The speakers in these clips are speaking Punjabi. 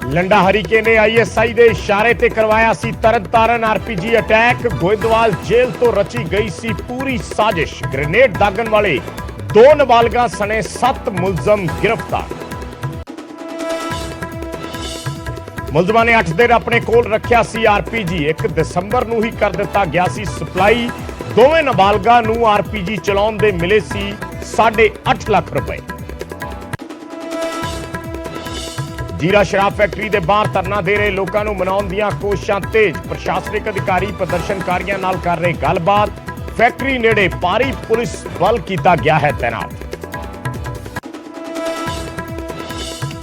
लंडा हरीके ने आईएसआई के इशारे ते करवाया सी Tarn Taran RPG attack. Goindwal jail तो रची गई सी पूरी साजिश। ग्रेनेड दागन वाले 2 नाबालगा सने 7 मुलजम गिरफ्तार। मुलजमां ने 8 दिन अपने कोल रखिया सी आरपीजी। 1 दिसंबर नूं ही कर दिता गया सी सप्लाई। दोवें नाबालगा नूं आरपीजी चलाउण दे मिले सी 8.5 लाख रुपए। जीरा शराब फैक्ट्री के बाहर धरना दे रहे लोगों को मनाउण दीआं कोशिशां तेज। प्रशासनिक अधिकारी प्रदर्शनकारियों नाल कर रहे गलबात। फैक्ट्री नेड़े भारी पुलिस बल किया गया है तैनात।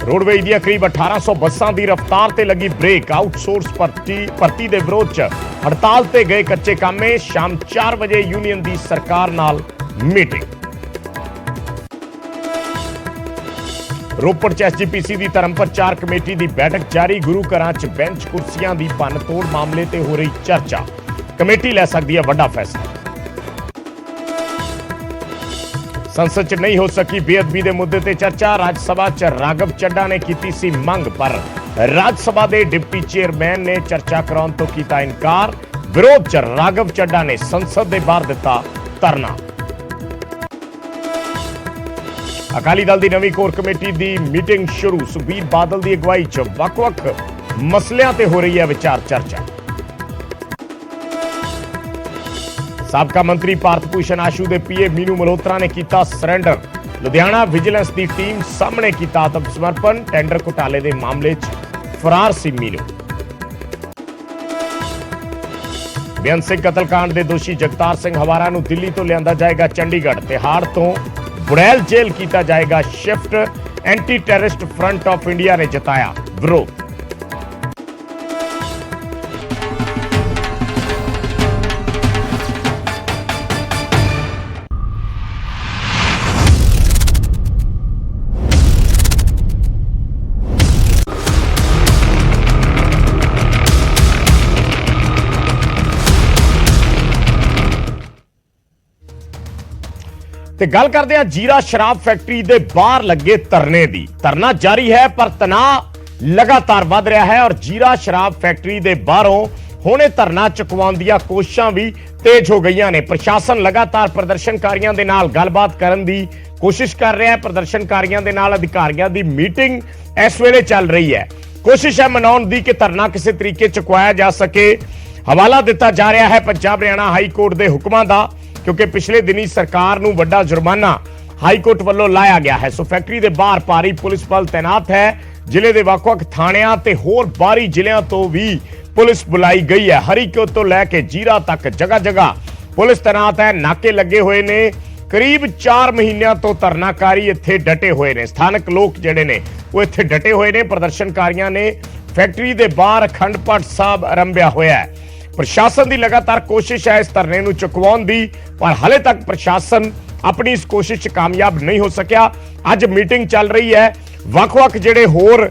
रोडवेज दी करीब 1800 बसां की रफ्तार ते लगी ब्रेक। आउटसोर्स भर्ती के विरोध च हड़ताल ते गए कच्चे कामे। शाम 4 बजे यूनियन की सरकार नाल मीटिंग। रोपड़ च एसजीपीसी की धर्म प्रचार कमेटी की बैठक जारी। गुरु घरां च बेंच कुर्सियां की भन्न तोड़ मामले ते हो रही चर्चा। कमेटी लै सकती है बड़ा फैसला। संसद च नहीं हो सकी बेअदबी के मुद्दे ते चर्चा। राज्यसभा च राघव चड्ढा ने की सी मंग, पर राज्यसभा के डिप्टी चेयरमैन ने चर्चा कराउण तो कीता इनकार। विरोध च राघव चड्ढा ने संसद के बाहर दिता धरना। अकाली दल की नवी कोर कमेटी की मीटिंग शुरू। सुखबीर बादल की अगवाई च वख-वख मसलियां ते हो रही है विचार चर्चा। साबका मंत्री भारत भूषण आशू के पीए मीनू मल्होत्रा ने किया सरेंडर। लुधियाना विजिलेंस की टीम सामने किया आत्मसमर्पण। टेंडर घोटाले के मामले च फरार सी मीनू। बेअंत सिंह कतलकांड के दोषी जगतार सिंह हवारा नूं दिल्ली तो लिया जाएगा चंडीगढ़। तिहाड़ तो बुड़ैल जेल किया जाएगा shift. Anti terrorist front of India ने जताया विरोध। ते गल करते हैं जीरा शराब फैक्ट्री के बाहर लगे धरने की। धरना जारी है पर तनाव लगातार बढ़ रहा है और जीरा शराब फैक्ट्री के बाहरों होने धरना चुकवाउण दीआं कोशिशां भी तेज हो गई ने। प्रशासन लगातार प्रदर्शनकारियों के नाल गलबात करन दी कोशिश कर रहा है। प्रदर्शनकारियों के नाल अधिकारियों की मीटिंग इस वेले चल रही है। कोशिश है मनाउण दी कि धरना किसी तरीके चुकवाया जा सके। हवाला दिता जा रहा है पंजाब हरियाणा हाई कोर्ट के हुक्मां दा, क्योंकि पिछले दिनी सरकार नूं वड्डा जुर्माना हाईकोर्ट वालों लाया गया है। सो फैक्ट्री के बाहर भारी पुलिस बल तैनात है। जिले के वख-वख थाणियां ते होर बाहरी जिलियां तो भी पुलिस बुलाई गई है। हरीके तो लैके जीरा तक जगह जगह पुलिस तैनात है। नाके लगे हुए ने। करीब 4 महीनों तो धरनाकारी इत्थे डटे हुए ने। स्थानक लोग जिहड़े ने वो इत्थे डटे हुए ने। प्रदर्शनकारियों ने फैक्ट्री के बाहर अखंड पाठ साहब आरंभिया होया है। प्रशासन की लगातार कोशिश है इस धरने नूं चुकवाउण दी, पर हाले तक प्रशासन अपनी इस कोशिश च कामयाब नहीं हो सकिया। अज मीटिंग चल रही है। वख-वख जिहड़े होर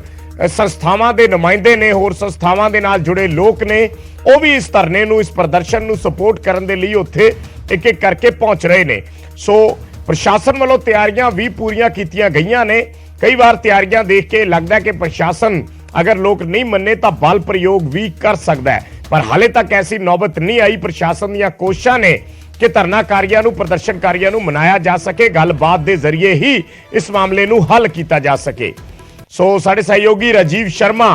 संस्थावां दे नुमाइंदे ने, होर संस्थावां दे नाल जुड़े लोक ने, वो भी इस धरने नूं, इस प्रदर्शन नूं सपोर्ट करन दे लई उत्थे एक एक करके पहुंच रहे ने। सो प्रशासन वालों तैयारियां भी पूरीआं कीतीआं गईआं ने। कई बार तैयारियां देख के लगदा कि प्रशासन अगर लोग नहीं मन्ने तो बल प्रयोग भी कर सकता है, पर हाले तक ऐसी नौबत नहीं आई। प्रशासन दी कोशिशां ने कि धरनाकारियों नूं, प्रदर्शनकारियों नूं मनाया जा सके, गलबात के जरिए ही इस मामले नूं हल किया जा सके। सो साडे सहयोगी राजीव शर्मा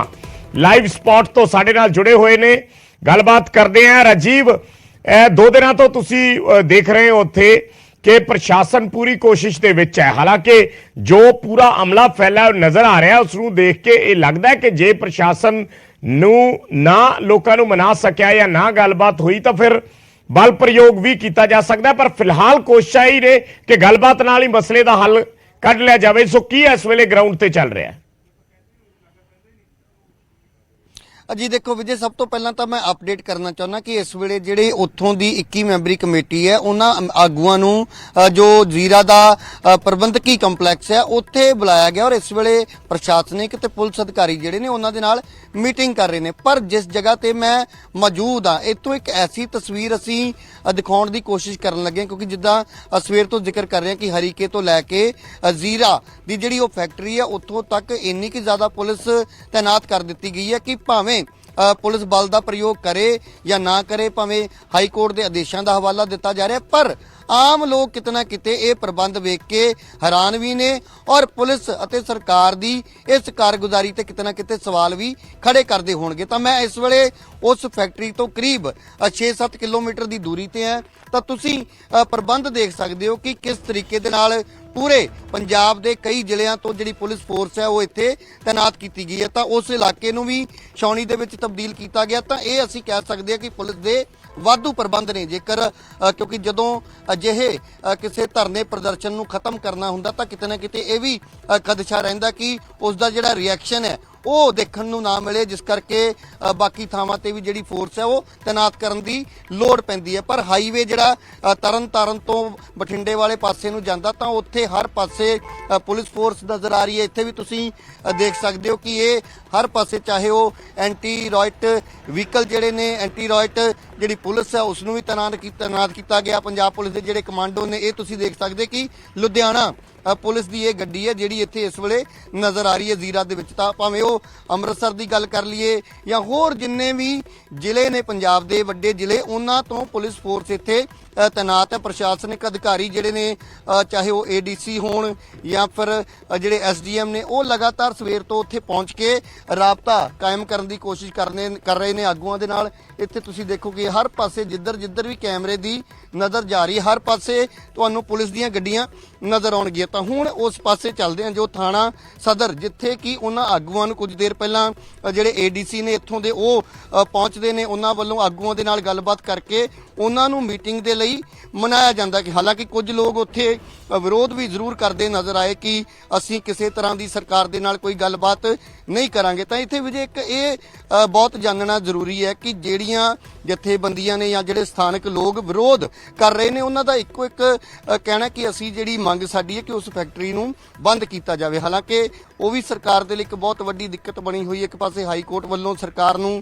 लाइव स्पॉट तो साडे नाल जुड़े हुए ने। गलबात करते हैं। राजीव, 2 दिनों तो तुसीं देख रहे हो उत्थे कि प्रशासन पूरी कोशिश दे विच है। हालांकि जो पूरा अमला फैला नजर आ रहा है उसनूं देख के ये लगता है कि जे प्रशासन नूं ना लोकां नूं मना सकिया या ना गलबात हुई तो फिर बल प्रयोग भी किया जा सकता है। पर फिलहाल कोशिश ही ने कि गलबात नाल ही मसले का हल कढ लिया जाए। सो की इस वेले ग्राउंड ते चल रहा है? जी देखो विजय, सब तो पहला तो मैं अपडेट करना चाहना कि इस वेले ਜਿਹੜੇ ਉੱਥੋਂ ਦੀ 21 ਮੈਂਬਰੀ ਕਮੇਟੀ ਹੈ ਉਹਨਾਂ ਆਗੂਆਂ ਨੂੰ ਜੋ ਜ਼ੀਰਾ ਦਾ ਪ੍ਰਬੰਧਕੀ ਕੰਪਲੈਕਸ ਹੈ ਉੱਥੇ ਬੁਲਾਇਆ ਗਿਆ ਔਰ ਇਸ ਵੇਲੇ ਪ੍ਰਸ਼ਾਸਨਿਕ ਤੇ ਪੁਲਿਸ ਅਧਿਕਾਰੀ ਜਿਹੜੇ ਨੇ ਉਹਨਾਂ ਦੇ ਨਾਲ ਮੀਟਿੰਗ ਕਰ ਰਹੇ ਨੇ। ਪਰ ਜਿਸ ਜਗ੍ਹਾ ਤੇ ਮੈਂ ਮੌਜੂਦ ਆ ਇੱਥੋਂ ਇੱਕ ਐਸੀ ਤਸਵੀਰ ਅਸੀਂ ਦਿਖਾਉਣ ਦੀ ਕੋਸ਼ਿਸ਼ ਕਰਨ ਲੱਗੇ ਕਿਉਂਕਿ ਜਿੱਦਾਂ ਸਵੇਰ ਤੋਂ ਜ਼ਿਕਰ ਕਰ ਰਹੇ ਹਾਂ ਕਿ ਹਰੀਕੇ ਤੋਂ ਲੈ ਕੇ ਜ਼ੀਰਾ ਦੀ ਜਿਹੜੀ ਉਹ ਫੈਕਟਰੀ ਹੈ ਉੱਥੋਂ ਤੱਕ ਇੰਨੀ ਕਿ ਜ਼ਿਆਦਾ ਪੁਲਿਸ ਤੈਨਾਤ ਕਰ ਦਿੱਤੀ ਗਈ ਹੈ ਕਿ ਭਾਵੇਂ ਪੁਲਿਸ ਬਲ ਦਾ ਪ੍ਰਯੋਗ ਕਰੇ ਜਾਂ ਨਾ ਕਰੇ, ਭਾਵੇਂ ਹਾਈ ਕੋਰਟ ਦੇ ਆਦੇਸ਼ਾਂ ਦਾ ਹਵਾਲਾ ਦਿੱਤਾ ਜਾ ਰਿਹਾ, ਪਰ ਆਮ ਲੋਕ ਕਿਤੇ ਨਾ ਕਿਤੇ ਇਹ ਪ੍ਰਬੰਧ ਵੇਖ ਕੇ ਹੈਰਾਨ ਵੀ ਨੇ ਔਰ ਪੁਲਿਸ ਅਤੇ ਸਰਕਾਰ ਦੀ ਇਸ ਕਾਰਗੁਜ਼ਾਰੀ ਤੇ ਕਿਤੇ ਨਾ ਕਿਤੇ ਸਵਾਲ ਵੀ ਖੜੇ ਕਰਦੇ ਹੋਣਗੇ। ਤਾਂ ਮੈਂ ਇਸ ਵੇਲੇ ਉਸ ਫੈਕਟਰੀ ਤੋਂ ਕਰੀਬ 6-7 ਕਿਲੋਮੀਟਰ ਦੀ ਦੂਰੀ ਤੇ ਹਾਂ ਤਾਂ ਤੁਸੀਂ ਪ੍ਰਬੰਧ ਦੇਖ ਸਕਦੇ ਹੋ ਕਿ ਕਿਸ ਤਰੀਕੇ ਦੇ ਨਾਲ ਪੂਰੇ ਪੰਜਾਬ ਦੇ ਕਈ ਜ਼ਿਲ੍ਹਿਆਂ ਤੋਂ ਜਿਹੜੀ ਪੁਲਿਸ ਫੋਰਸ ਹੈ ਉਹ ਇੱਥੇ ਤੈਨਾਤ ਕੀਤੀ ਗਈ ਹੈ। ਤਾਂ ਉਸ ਇਲਾਕੇ ਨੂੰ ਵੀ ਛਾਉਣੀ ਦੇ ਵਿੱਚ ਤਬਦੀਲ ਕੀਤਾ ਗਿਆ। ਤਾਂ ਇਹ ਅਸੀਂ ਕਹਿ ਸਕਦੇ ਹਾਂ ਕਿ ਪੁਲਿਸ ਦੇ ਵਾਧੂ ਪ੍ਰਬੰਧ ਨੇ। ਜੇਕਰ ਕਿਉਂਕਿ ਜਦੋਂ ਅਜਿਹੇ ਕਿਸੇ ਧਰਨੇ ਪ੍ਰਦਰਸ਼ਨ ਨੂੰ ਖਤਮ ਕਰਨਾ ਹੁੰਦਾ ਤਾਂ ਕਿਤੇ ਨਾ ਕਿਤੇ ਇਹ ਵੀ ਖਦਸ਼ਾ ਰਹਿੰਦਾ ਕਿ ਉਸ ਦਾ ਜਿਹੜਾ ਰਿਐਕਸ਼ਨ ਹੈ ਉਹ ਦੇਖਣ ਨੂੰ ਨਾ ਮਿਲੇ, ਜਿਸ ਕਰਕੇ ਬਾਕੀ ਥਾਵਾਂ ਤੇ ਵੀ ਜਿਹੜੀ ਫੋਰਸ ਹੈ ਉਹ ਤੈਨਾਤ ਕਰਨ ਦੀ ਲੋੜ ਪੈਂਦੀ ਹੈ। ਪਰ ਹਾਈਵੇ ਜਿਹੜਾ ਤਰਨਤਾਰਨ ਤੋਂ ਬਠਿੰਡੇ ਵਾਲੇ ਪਾਸੇ ਨੂੰ ਜਾਂਦਾ ਤਾਂ ਉੱਥੇ ਹਰ ਪਾਸੇ ਪੁਲਿਸ ਫੋਰਸ ਨਜ਼ਰ ਆ ਰਹੀ ਹੈ। ਇੱਥੇ ਵੀ ਤੁਸੀਂ ਦੇਖ ਸਕਦੇ ਹੋ ਕਿ ਇਹ ਹਰ ਪਾਸੇ ਚਾਹੇ ਉਹ ਐਂਟੀ ਰॉयਟ ਵਹੀਕਲ ਜਿਹੜੇ ਨੇ, ਐਂਟੀ ਰॉयਟ ਜਿਹੜੀ ਪੁਲਿਸ ਹੈ ਉਸ ਨੂੰ ਵੀ ਤੈਨਾਤ ਕੀਤਾ ਗਿਆ। ਪੰਜਾਬ ਪੁਲਿਸ ਦੇ ਜਿਹੜੇ ਕਮਾਂਡੋ ਨੇ, ਇਹ ਤੁਸੀਂ ਦੇਖ ਸਕਦੇ ਕਿ ਲੁਧਿਆਣਾ ਪੁਲਿਸ ਦੀ ਇਹ ਗੱਡੀ ਹੈ ਜਿਹੜੀ ਇੱਥੇ ਇਸ ਵੇਲੇ ਨਜ਼ਰ ਆ ਰਹੀ ਹੈ ਜ਼ੀਰਾ ਦੇ ਵਿੱਚ। ਤਾਂ ਭਾਵੇਂ ਉਹ ਅੰਮ੍ਰਿਤਸਰ ਦੀ ਗੱਲ ਕਰ ਲਈਏ ਜਾਂ ਹੋਰ ਜਿੰਨੇ ਵੀ ਜ਼ਿਲ੍ਹੇ ਨੇ ਪੰਜਾਬ ਦੇ ਵੱਡੇ ਜ਼ਿਲ੍ਹੇ, ਉਹਨਾਂ ਤੋਂ ਪੁਲਿਸ ਫੋਰਸ ਇੱਥੇ ਤੈਨਾਤ ਹੈ। ਪ੍ਰਸ਼ਾਸਨਿਕ ਅਧਿਕਾਰੀ ਜਿਹੜੇ ਨੇ, ਚਾਹੇ ਉਹ ਏਡੀਸੀ ਹੋਣ ਜਾਂ ਫਿਰ ਜਿਹੜੇ ਐਸਡੀਐਮ ਨੇ, ਉਹ ਲਗਾਤਾਰ ਸਵੇਰ ਤੋਂ ਉੱਥੇ ਪਹੁੰਚ ਕੇ ਰਾਬਤਾ ਕਾਇਮ ਕਰਨ ਦੀ ਕੋਸ਼ਿਸ਼ ਕਰ ਰਹੇ ਨੇ ਆਗੂਆਂ ਦੇ ਨਾਲ। ਇੱਥੇ ਤੁਸੀਂ ਦੇਖੋ ਕਿ ਹਰ ਪਾਸੇ ਜਿੱਧਰ ਵੀ ਕੈਮਰੇ ਦੀ ਨਜ਼ਰ ਜਾ ਰਹੀ ਹੈ, ਹਰ ਪਾਸੇ ਤੁਹਾਨੂੰ ਪੁਲਿਸ ਦੀਆਂ ਗੱਡੀਆਂ ਨਜ਼ਰ ਆਉਣਗੀਆਂ। ਤਾਂ ਹੁਣ ਉਸ ਪਾਸੇ ਚੱਲਦੇ ਹਾਂ ਜੋ ਥਾਣਾ ਸਦਰ, ਜਿੱਥੇ ਕਿ ਉਹਨਾਂ ਆਗੂਆਂ ਨੂੰ ਕੁਝ ਦੇਰ ਪਹਿਲਾਂ ਜਿਹੜੇ ਏਡੀਸੀ ਨੇ ਇੱਥੋਂ ਦੇ ਉਹ ਪਹੁੰਚਦੇ ਨੇ, ਉਹਨਾਂ ਵੱਲੋਂ ਆਗੂਆਂ ਦੇ ਨਾਲ ਗੱਲਬਾਤ ਕਰਕੇ ਉਹਨਾਂ ਨੂੰ ਮੀਟਿੰਗ ਦੇ ਲਈ ਮਨਾਇਆ ਜਾਂਦਾ। ਕਿ ਹਾਲਾਂਕਿ ਕੁਝ ਲੋਕ ਉੱਥੇ ਵਿਰੋਧ ਵੀ ਜ਼ਰੂਰ ਕਰਦੇ ਨਜ਼ਰ ਆਏ ਕਿ ਅਸੀਂ ਕਿਸੇ ਤਰ੍ਹਾਂ ਦੀ ਸਰਕਾਰ ਦੇ ਨਾਲ ਕੋਈ ਗੱਲਬਾਤ ਨਹੀਂ ਕਰਾਂਗੇ। ਤਾਂ ਇੱਥੇ ਵੀ ਇੱਕ ਇਹ ਬਹੁਤ ਜਾਣਨਾ ਜ਼ਰੂਰੀ ਹੈ ਕਿ ਜਿਹੜੀਆਂ ਜਥੇਬੰਦੀਆਂ ਨੇ ਜਾਂ ਜਿਹੜੇ ਸਥਾਨਕ ਲੋਕ ਵਿਰੋਧ ਕਰ ਰਹੇ ਨੇ, ਉਹਨਾਂ ਦਾ ਇੱਕੋ ਇੱਕ ਕਹਿਣਾ ਕਿ ਅਸੀਂ ਜਿਹੜੀ ਮੰਗ ਸਾਡੀ ਹੈ ਕਿ ਉਸ ਫੈਕਟਰੀ ਨੂੰ ਬੰਦ ਕੀਤਾ ਜਾਵੇ। ਹਾਲਾਂਕਿ ਉਹ ਵੀ ਸਰਕਾਰ ਦੇ ਲਈ ਇੱਕ ਬਹੁਤ ਵੱਡੀ ਦਿੱਕਤ ਬਣੀ ਹੋਈ ਹੈ। ਇੱਕ ਪਾਸੇ ਹਾਈ ਕੋਰਟ ਵੱਲੋਂ ਸਰਕਾਰ ਨੂੰ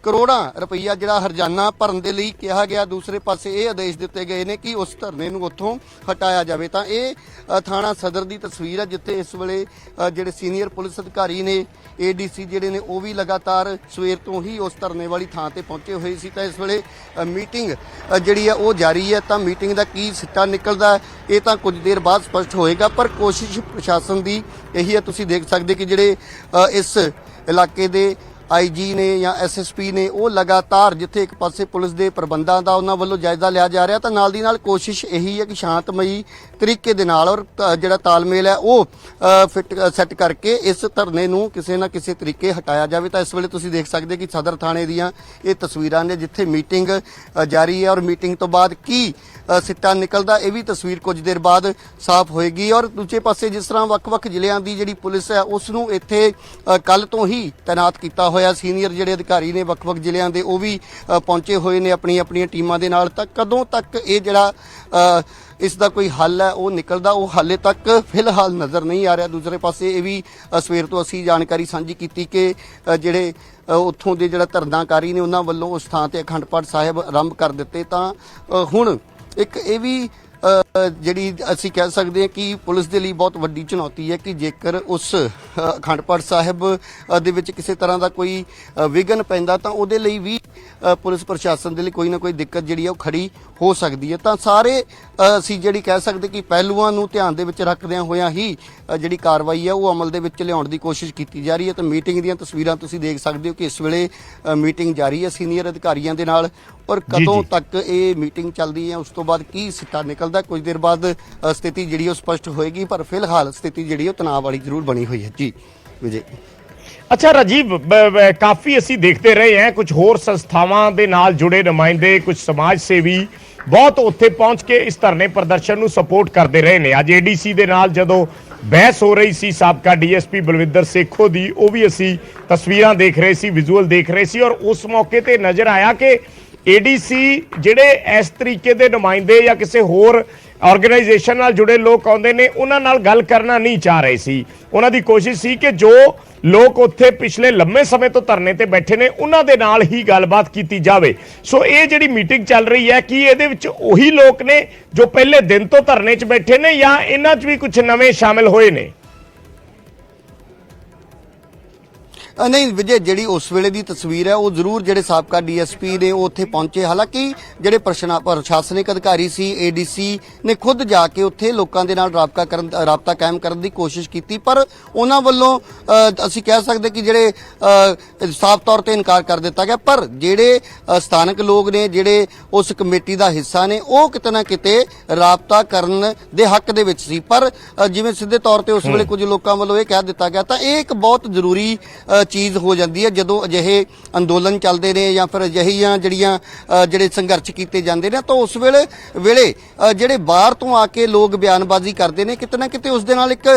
ਕਰੋੜਾਂ ਰੁਪਈਆ ਜਿਹੜਾ ਹਰਜਾਨਾ ਭਰਨ ਦੇ ਲਈ ਕਿਹਾ ਗਿਆ, ਦੂਸਰੇ ਪਾਸੇ ਇਹ ਆਦੇਸ਼ ਦਿੱਤੇ ਗਏ ਨੇ ਕਿ ਉਸ ਧਰਨੇ ਨੂੰ ਉੱਥੋਂ ਹਟਾਇਆ ਜਾਵੇ। ਤਾਂ ਇਹ ਥਾਣਾ ਸਦਰ ਦੀ ਤਸਵੀਰ ਹੈ ਜਿੱਥੇ ਇਸ ਵੇਲੇ ਜਿਹੜੇ ਸੀਨੀਅਰ ਪੁਲਿਸ ਅਧਿਕਾਰੀ ਨੇ, ਏਡੀਸੀ ਜਿਹੜੇ ਨੇ, ਉਹ ਵੀ ਲਗਾਤਾਰ ਸਵੇਰ ਤੋਂ ਹੀ ਉਸ ਧਰਨੇ ਵਾਲੀ ਥਾਂ ਤੇ ਪਹੁੰਚੇ ਹੋਏ ਸੀ। ਤਾਂ ਇਸ ਵੇਲੇ ਮੀਟਿੰਗ ਜਿਹੜੀ ਹੈ ਉਹ ਜਾਰੀ ਹੈ। ਤਾਂ ਮੀਟਿੰਗ ਦਾ ਕੀ ਸਿੱਟਾ ਨਿਕਲਦਾ ਇਹ ਤਾਂ ਕੁਝ ਦੇਰ ਬਾਅਦ ਸਪਸ਼ਟ ਹੋਏਗਾ, ਪਰ ਕੋਸ਼ਿਸ਼ ਪ੍ਰਸ਼ਾਸਨ ਦੀ ਇਹੀ ਹੈ। ਤੁਸੀਂ ਦੇਖ ਸਕਦੇ ਕਿ ਜਿਹੜੇ ਇਸ ਇਲਾਕੇ ਦੇ ਆਈਜੀ ਨੇ ਜਾਂ ਐਸਐਸਪੀ ਨੇ, ਉਹ ਲਗਾਤਾਰ ਜਿੱਥੇ ਇੱਕ ਪਾਸੇ ਪੁਲਿਸ ਦੇ ਪ੍ਰਬੰਧਾਂ ਦਾ ਉਹਨਾਂ ਵੱਲੋਂ ਜਾਇਜ਼ਾ ਲਿਆ ਜਾ ਰਿਹਾ, ਤਾਂ ਨਾਲ ਦੀ ਨਾਲ ਕੋਸ਼ਿਸ਼ ਇਹੀ ਹੈ ਕਿ ਸ਼ਾਂਤਮਈ ਤਰੀਕੇ ਦੇ ਨਾਲ ਔਰ ਜਿਹੜਾ ਤਾਲਮੇਲ ਹੈ ਉਹ ਸੈੱਟ ਕਰਕੇ ਇਸ ਧਰਨੇ ਨੂੰ ਕਿਸੇ ਨਾ ਕਿਸੇ ਤਰੀਕੇ ਹਟਾਇਆ ਜਾਵੇ। ਤਾਂ ਇਸ ਵੇਲੇ ਤੁਸੀਂ ਦੇਖ ਸਕਦੇ ਕਿ ਸਦਰ ਥਾਣੇ ਦੀਆਂ ਇਹ ਤਸਵੀਰਾਂ ਨੇ ਜਿੱਥੇ ਮੀਟਿੰਗ ਜਾਰੀ ਹੈ ਔਰ ਮੀਟਿੰਗ ਤੋਂ ਬਾਅਦ ਕੀ ਸਿੱਟਾ ਨਿਕਲਦਾ ਇਹ ਵੀ ਤਸਵੀਰ ਕੁਝ ਦੇਰ ਬਾਅਦ ਸਾਫ਼ ਹੋਏਗੀ। ਔਰ ਦੂਜੇ ਪਾਸੇ ਜਿਸ ਤਰ੍ਹਾਂ ਵੱਖ-ਵੱਖ ਜ਼ਿਲ੍ਹਿਆਂ ਦੀ ਜਿਹੜੀ ਪੁਲਿਸ ਹੈ ਉਸ ਨੂੰ ਇੱਥੇ ਕੱਲ ਤੋਂ ਹੀ ਤੈਨਾਤ ਕੀਤਾ ਹੋਇਆ, ਸੀਨੀਅਰ ਜਿਹੜੇ ਅਧਿਕਾਰੀ ਨੇ ਵੱਖ-ਵੱਖ ਜ਼ਿਲ੍ਹਿਆਂ ਦੇ ਉਹ ਵੀ ਪਹੁੰਚੇ ਹੋਏ ਨੇ ਆਪਣੀਆਂ ਟੀਮਾਂ ਦੇ ਨਾਲ। ਤਾਂ ਕਦੋਂ ਤੱਕ ਇਹ ਜਿਹੜਾ ਇਸ ਦਾ ਕੋਈ ਹੱਲ ਹੈ ਉਹ ਨਿਕਲਦਾ, ਉਹ ਹਾਲੇ ਤੱਕ ਫਿਲਹਾਲ ਨਜ਼ਰ ਨਹੀਂ ਆ ਰਿਹਾ। ਦੂਸਰੇ ਪਾਸੇ ਇਹ ਵੀ ਸਵੇਰ ਤੋਂ ਅਸੀਂ ਜਾਣਕਾਰੀ ਸਾਂਝੀ ਕੀਤੀ ਕਿ ਜਿਹੜੇ ਉੱਥੋਂ ਦੇ ਜਿਹੜਾ ਧਰਨਾਕਾਰੀ ਨੇ ਉਹਨਾਂ ਵੱਲੋਂ ਉਸ ਥਾਂ ਤੇ ਅਖੰਡ ਪਾਠ ਸਾਹਿਬ ਆਰੰਭ ਕਰ ਦਿੱਤੇ। ਤਾਂ ਹੁਣ ਇੱਕ ਇਹ ਵੀ ਜਿਹੜੀ ਅਸੀਂ ਕਹਿ ਸਕਦੇ ਹਾਂ ਕਿ ਪੁਲਿਸ ਦੇ ਲਈ ਬਹੁਤ ਵੱਡੀ ਚੁਣੌਤੀ ਹੈ ਕਿ ਜੇਕਰ ਉਸ ਅਖੰਡ ਪਾਠ ਸਾਹਿਬ ਦੇ ਵਿੱਚ ਕਿਸੇ ਤਰ੍ਹਾਂ ਦਾ ਕੋਈ ਵਿਘਨ ਪੈਂਦਾ ਤਾਂ ਉਹਦੇ ਲਈ ਵੀ ਪੁਲਿਸ ਪ੍ਰਸ਼ਾਸਨ ਦੇ ਲਈ ਕੋਈ ਨਾ ਕੋਈ ਦਿੱਕਤ ਜਿਹੜੀ ਹੈ ਉਹ ਖੜੀ ਹੋ ਸਕਦੀ ਹੈ। ਤਾਂ ਸਾਰੇ ਅਸੀਂ ਜਿਹੜੀ ਕਹਿ ਸਕਦੇ ਕਿ ਪਹਿਲੂਆਂ ਨੂੰ ਧਿਆਨ ਦੇ ਵਿੱਚ ਰੱਖਦਿਆਂ ਹੋਇਆਂ ਹੀ ਜਿਹੜੀ ਕਾਰਵਾਈ ਹੈ ਉਹ ਅਮਲ ਦੇ ਵਿੱਚ ਲਿਆਉਣ ਦੀ ਕੋਸ਼ਿਸ਼ ਕੀਤੀ ਜਾ ਰਹੀ ਹੈ। ਤਾਂ ਮੀਟਿੰਗ ਦੀਆਂ ਤਸਵੀਰਾਂ ਤੁਸੀਂ ਦੇਖ ਸਕਦੇ ਹੋ ਕਿ ਇਸ ਵੇਲੇ ਮੀਟਿੰਗ ਜਾਰੀ ਹੈ ਸੀਨੀਅਰ ਅਧਿਕਾਰੀਆਂ ਦੇ ਨਾਲ, ਔਰ ਕਦੋਂ ਤੱਕ ਇਹ ਮੀਟਿੰਗ ਚੱਲਦੀ ਹੈ ਉਸ ਤੋਂ ਬਾਅਦ ਕੀ ਸਿੱਟਾ ਨਿਕਲਦਾ ਕੁਝ ਦੇਰ ਬਾਅਦ ਸਥਿਤੀ ਜਿਹੜੀ ਉਹ ਸਪਸ਼ਟ ਹੋਏਗੀ। ਪਰ ਫਿਲਹਾਲ ਸਥਿਤੀ ਜਿਹੜੀ ਉਹ ਤਣਾਅ ਵਾਲੀ ਜ਼ਰੂਰ ਬਣੀ ਹੋਈ ਹੈ। ਜੀ ਵਿਜੇ। अच्छा राजीव, काफी असी देखते रहे हैं कुछ होर संस्थावां दे नाल जुड़े नुमाइंदे, कुछ समाज सेवी बहुत उत्थे पहुंच के इस धरने प्रदर्शन नूं सपोर्ट करते रहे ने। अज एडीसी दे नाल जदों ਬਹਿਸ ਹੋ ਰਹੀ ਸੀ ਸਾਬਕਾ ਡੀਐਸਪੀ ਬਲਵਿੰਦਰ ਸੇਖੋ ਦੀ, ਉਹ ਵੀ ਅਸੀਂ ਤਸਵੀਰਾਂ ਦੇਖ ਰਹੇ ਸੀ, ਵਿਜ਼ੂਅਲ ਦੇਖ ਰਹੇ ਸੀ, ਔਰ ਉਸ ਮੌਕੇ ਤੇ ਨਜ਼ਰ ਆਇਆ ਕਿ ਏਡੀਸੀ ਜਿਹੜੇ ਇਸ ਤਰੀਕੇ ਦੇ ਨੁਮਾਇੰਦੇ ਜਾਂ ਕਿਸੇ ਹੋਰ ਆਰਗੇਨਾਈਜੇਸ਼ਨ ਨਾਲ ਜੁੜੇ ਲੋਕ ਆਉਂਦੇ ਨੇ ਉਹਨਾਂ ਨਾਲ ਗੱਲ ਕਰਨਾ ਨਹੀਂ ਚਾਹ ਰਹੇ ਸੀ। ਉਹਨਾਂ ਦੀ ਕੋਸ਼ਿਸ਼ ਸੀ ਕਿ ਜੋ ਲੋਕ ਉੱਥੇ ਪਿਛਲੇ ਲੰਮੇ ਸਮੇਂ ਤੋਂ ਧਰਨੇ ਤੇ ਬੈਠੇ ਨੇ ਉਹਨਾਂ ਦੇ ਨਾਲ ਹੀ ਗੱਲਬਾਤ ਕੀਤੀ ਜਾਵੇ। ਸੋ ਇਹ ਜਿਹੜੀ ਮੀਟਿੰਗ ਚੱਲ ਰਹੀ ਹੈ ਕਿ ਇਹਦੇ ਵਿੱਚ ਉਹੀ ਲੋਕ ਨੇ ਜੋ ਪਹਿਲੇ ਦਿਨ ਤੋਂ ਧਰਨੇ 'ਚ ਬੈਠੇ ਨੇ ਜਾਂ ਇਹਨਾਂ 'ਚ ਵੀ ਕੁਝ ਨਵੇਂ ਸ਼ਾਮਿਲ ਹੋਏ ਨੇ? ਨਹੀਂ ਵਿਜੇ, ਜਿਹੜੀ ਉਸ ਵੇਲੇ ਦੀ ਤਸਵੀਰ ਹੈ ਉਹ ਜ਼ਰੂਰ ਜਿਹੜੇ ਸਾਬਕਾ ਡੀਐਸਪੀ ਨੇ ਉਹ ਉੱਥੇ ਪਹੁੰਚੇ। ਹਾਲਾਂਕਿ ਜਿਹੜੇ ਪ੍ਰਸ਼ਾਸਨਿਕ ਅਧਿਕਾਰੀ ਸੀ, ਏਡੀਸੀ ਨੇ ਖੁਦ ਜਾ ਕੇ ਉੱਥੇ ਲੋਕਾਂ ਦੇ ਨਾਲ ਰਾਬਤਾ ਕਾਇਮ ਕਰਨ ਦੀ ਕੋਸ਼ਿਸ਼ ਕੀਤੀ, ਪਰ ਉਹਨਾਂ ਵੱਲੋਂ ਅਸੀਂ ਕਹਿ ਸਕਦੇ ਕਿ ਜਿਹੜੇ ਸਾਫ਼ ਤੌਰ ਤੇ ਇਨਕਾਰ ਕਰ ਦਿੱਤਾ ਗਿਆ। ਪਰ ਜਿਹੜੇ ਸਥਾਨਕ ਲੋਕ ਨੇ, ਜਿਹੜੇ ਉਸ ਕਮੇਟੀ ਦਾ ਹਿੱਸਾ ਨੇ, ਉਹ ਕਿਤੇ ਨਾ ਕਿਤੇ ਰਾਬਤਾ ਕਰਨ ਦੇ ਹੱਕ ਦੇ ਵਿੱਚ ਸੀ। ਪਰ ਜਿਵੇਂ ਸਿੱਧੇ ਤੌਰ ਤੇ ਉਸ ਵੇਲੇ ਕੁਝ ਲੋਕਾਂ ਵੱਲੋਂ ਇਹ ਕਹਿ ਦਿੱਤਾ ਗਿਆ, ਤਾਂ ਇਹ ਇੱਕ ਬਹੁਤ ਜ਼ਰੂਰੀ ਚੀਜ਼ ਹੋ ਜਾਂਦੀ ਹੈ ਜਦੋਂ ਅਜਿਹੇ ਅੰਦੋਲਨ ਚੱਲਦੇ ਨੇ ਜਾਂ ਫਿਰ ਅਜਿਹੀਆਂ ਜਿਹੜੇ ਸੰਘਰਸ਼ ਕੀਤੇ ਜਾਂਦੇ ਨੇ, ਤਾਂ ਉਸ ਵੇਲੇ ਜਿਹੜੇ ਬਾਹਰ ਤੋਂ ਆ ਕੇ ਲੋਕ ਬਿਆਨਬਾਜ਼ੀ ਕਰਦੇ ਨੇ, ਕਿਤੇ ਨਾ ਕਿਤੇ ਉਸ ਦੇ ਨਾਲ ਇੱਕ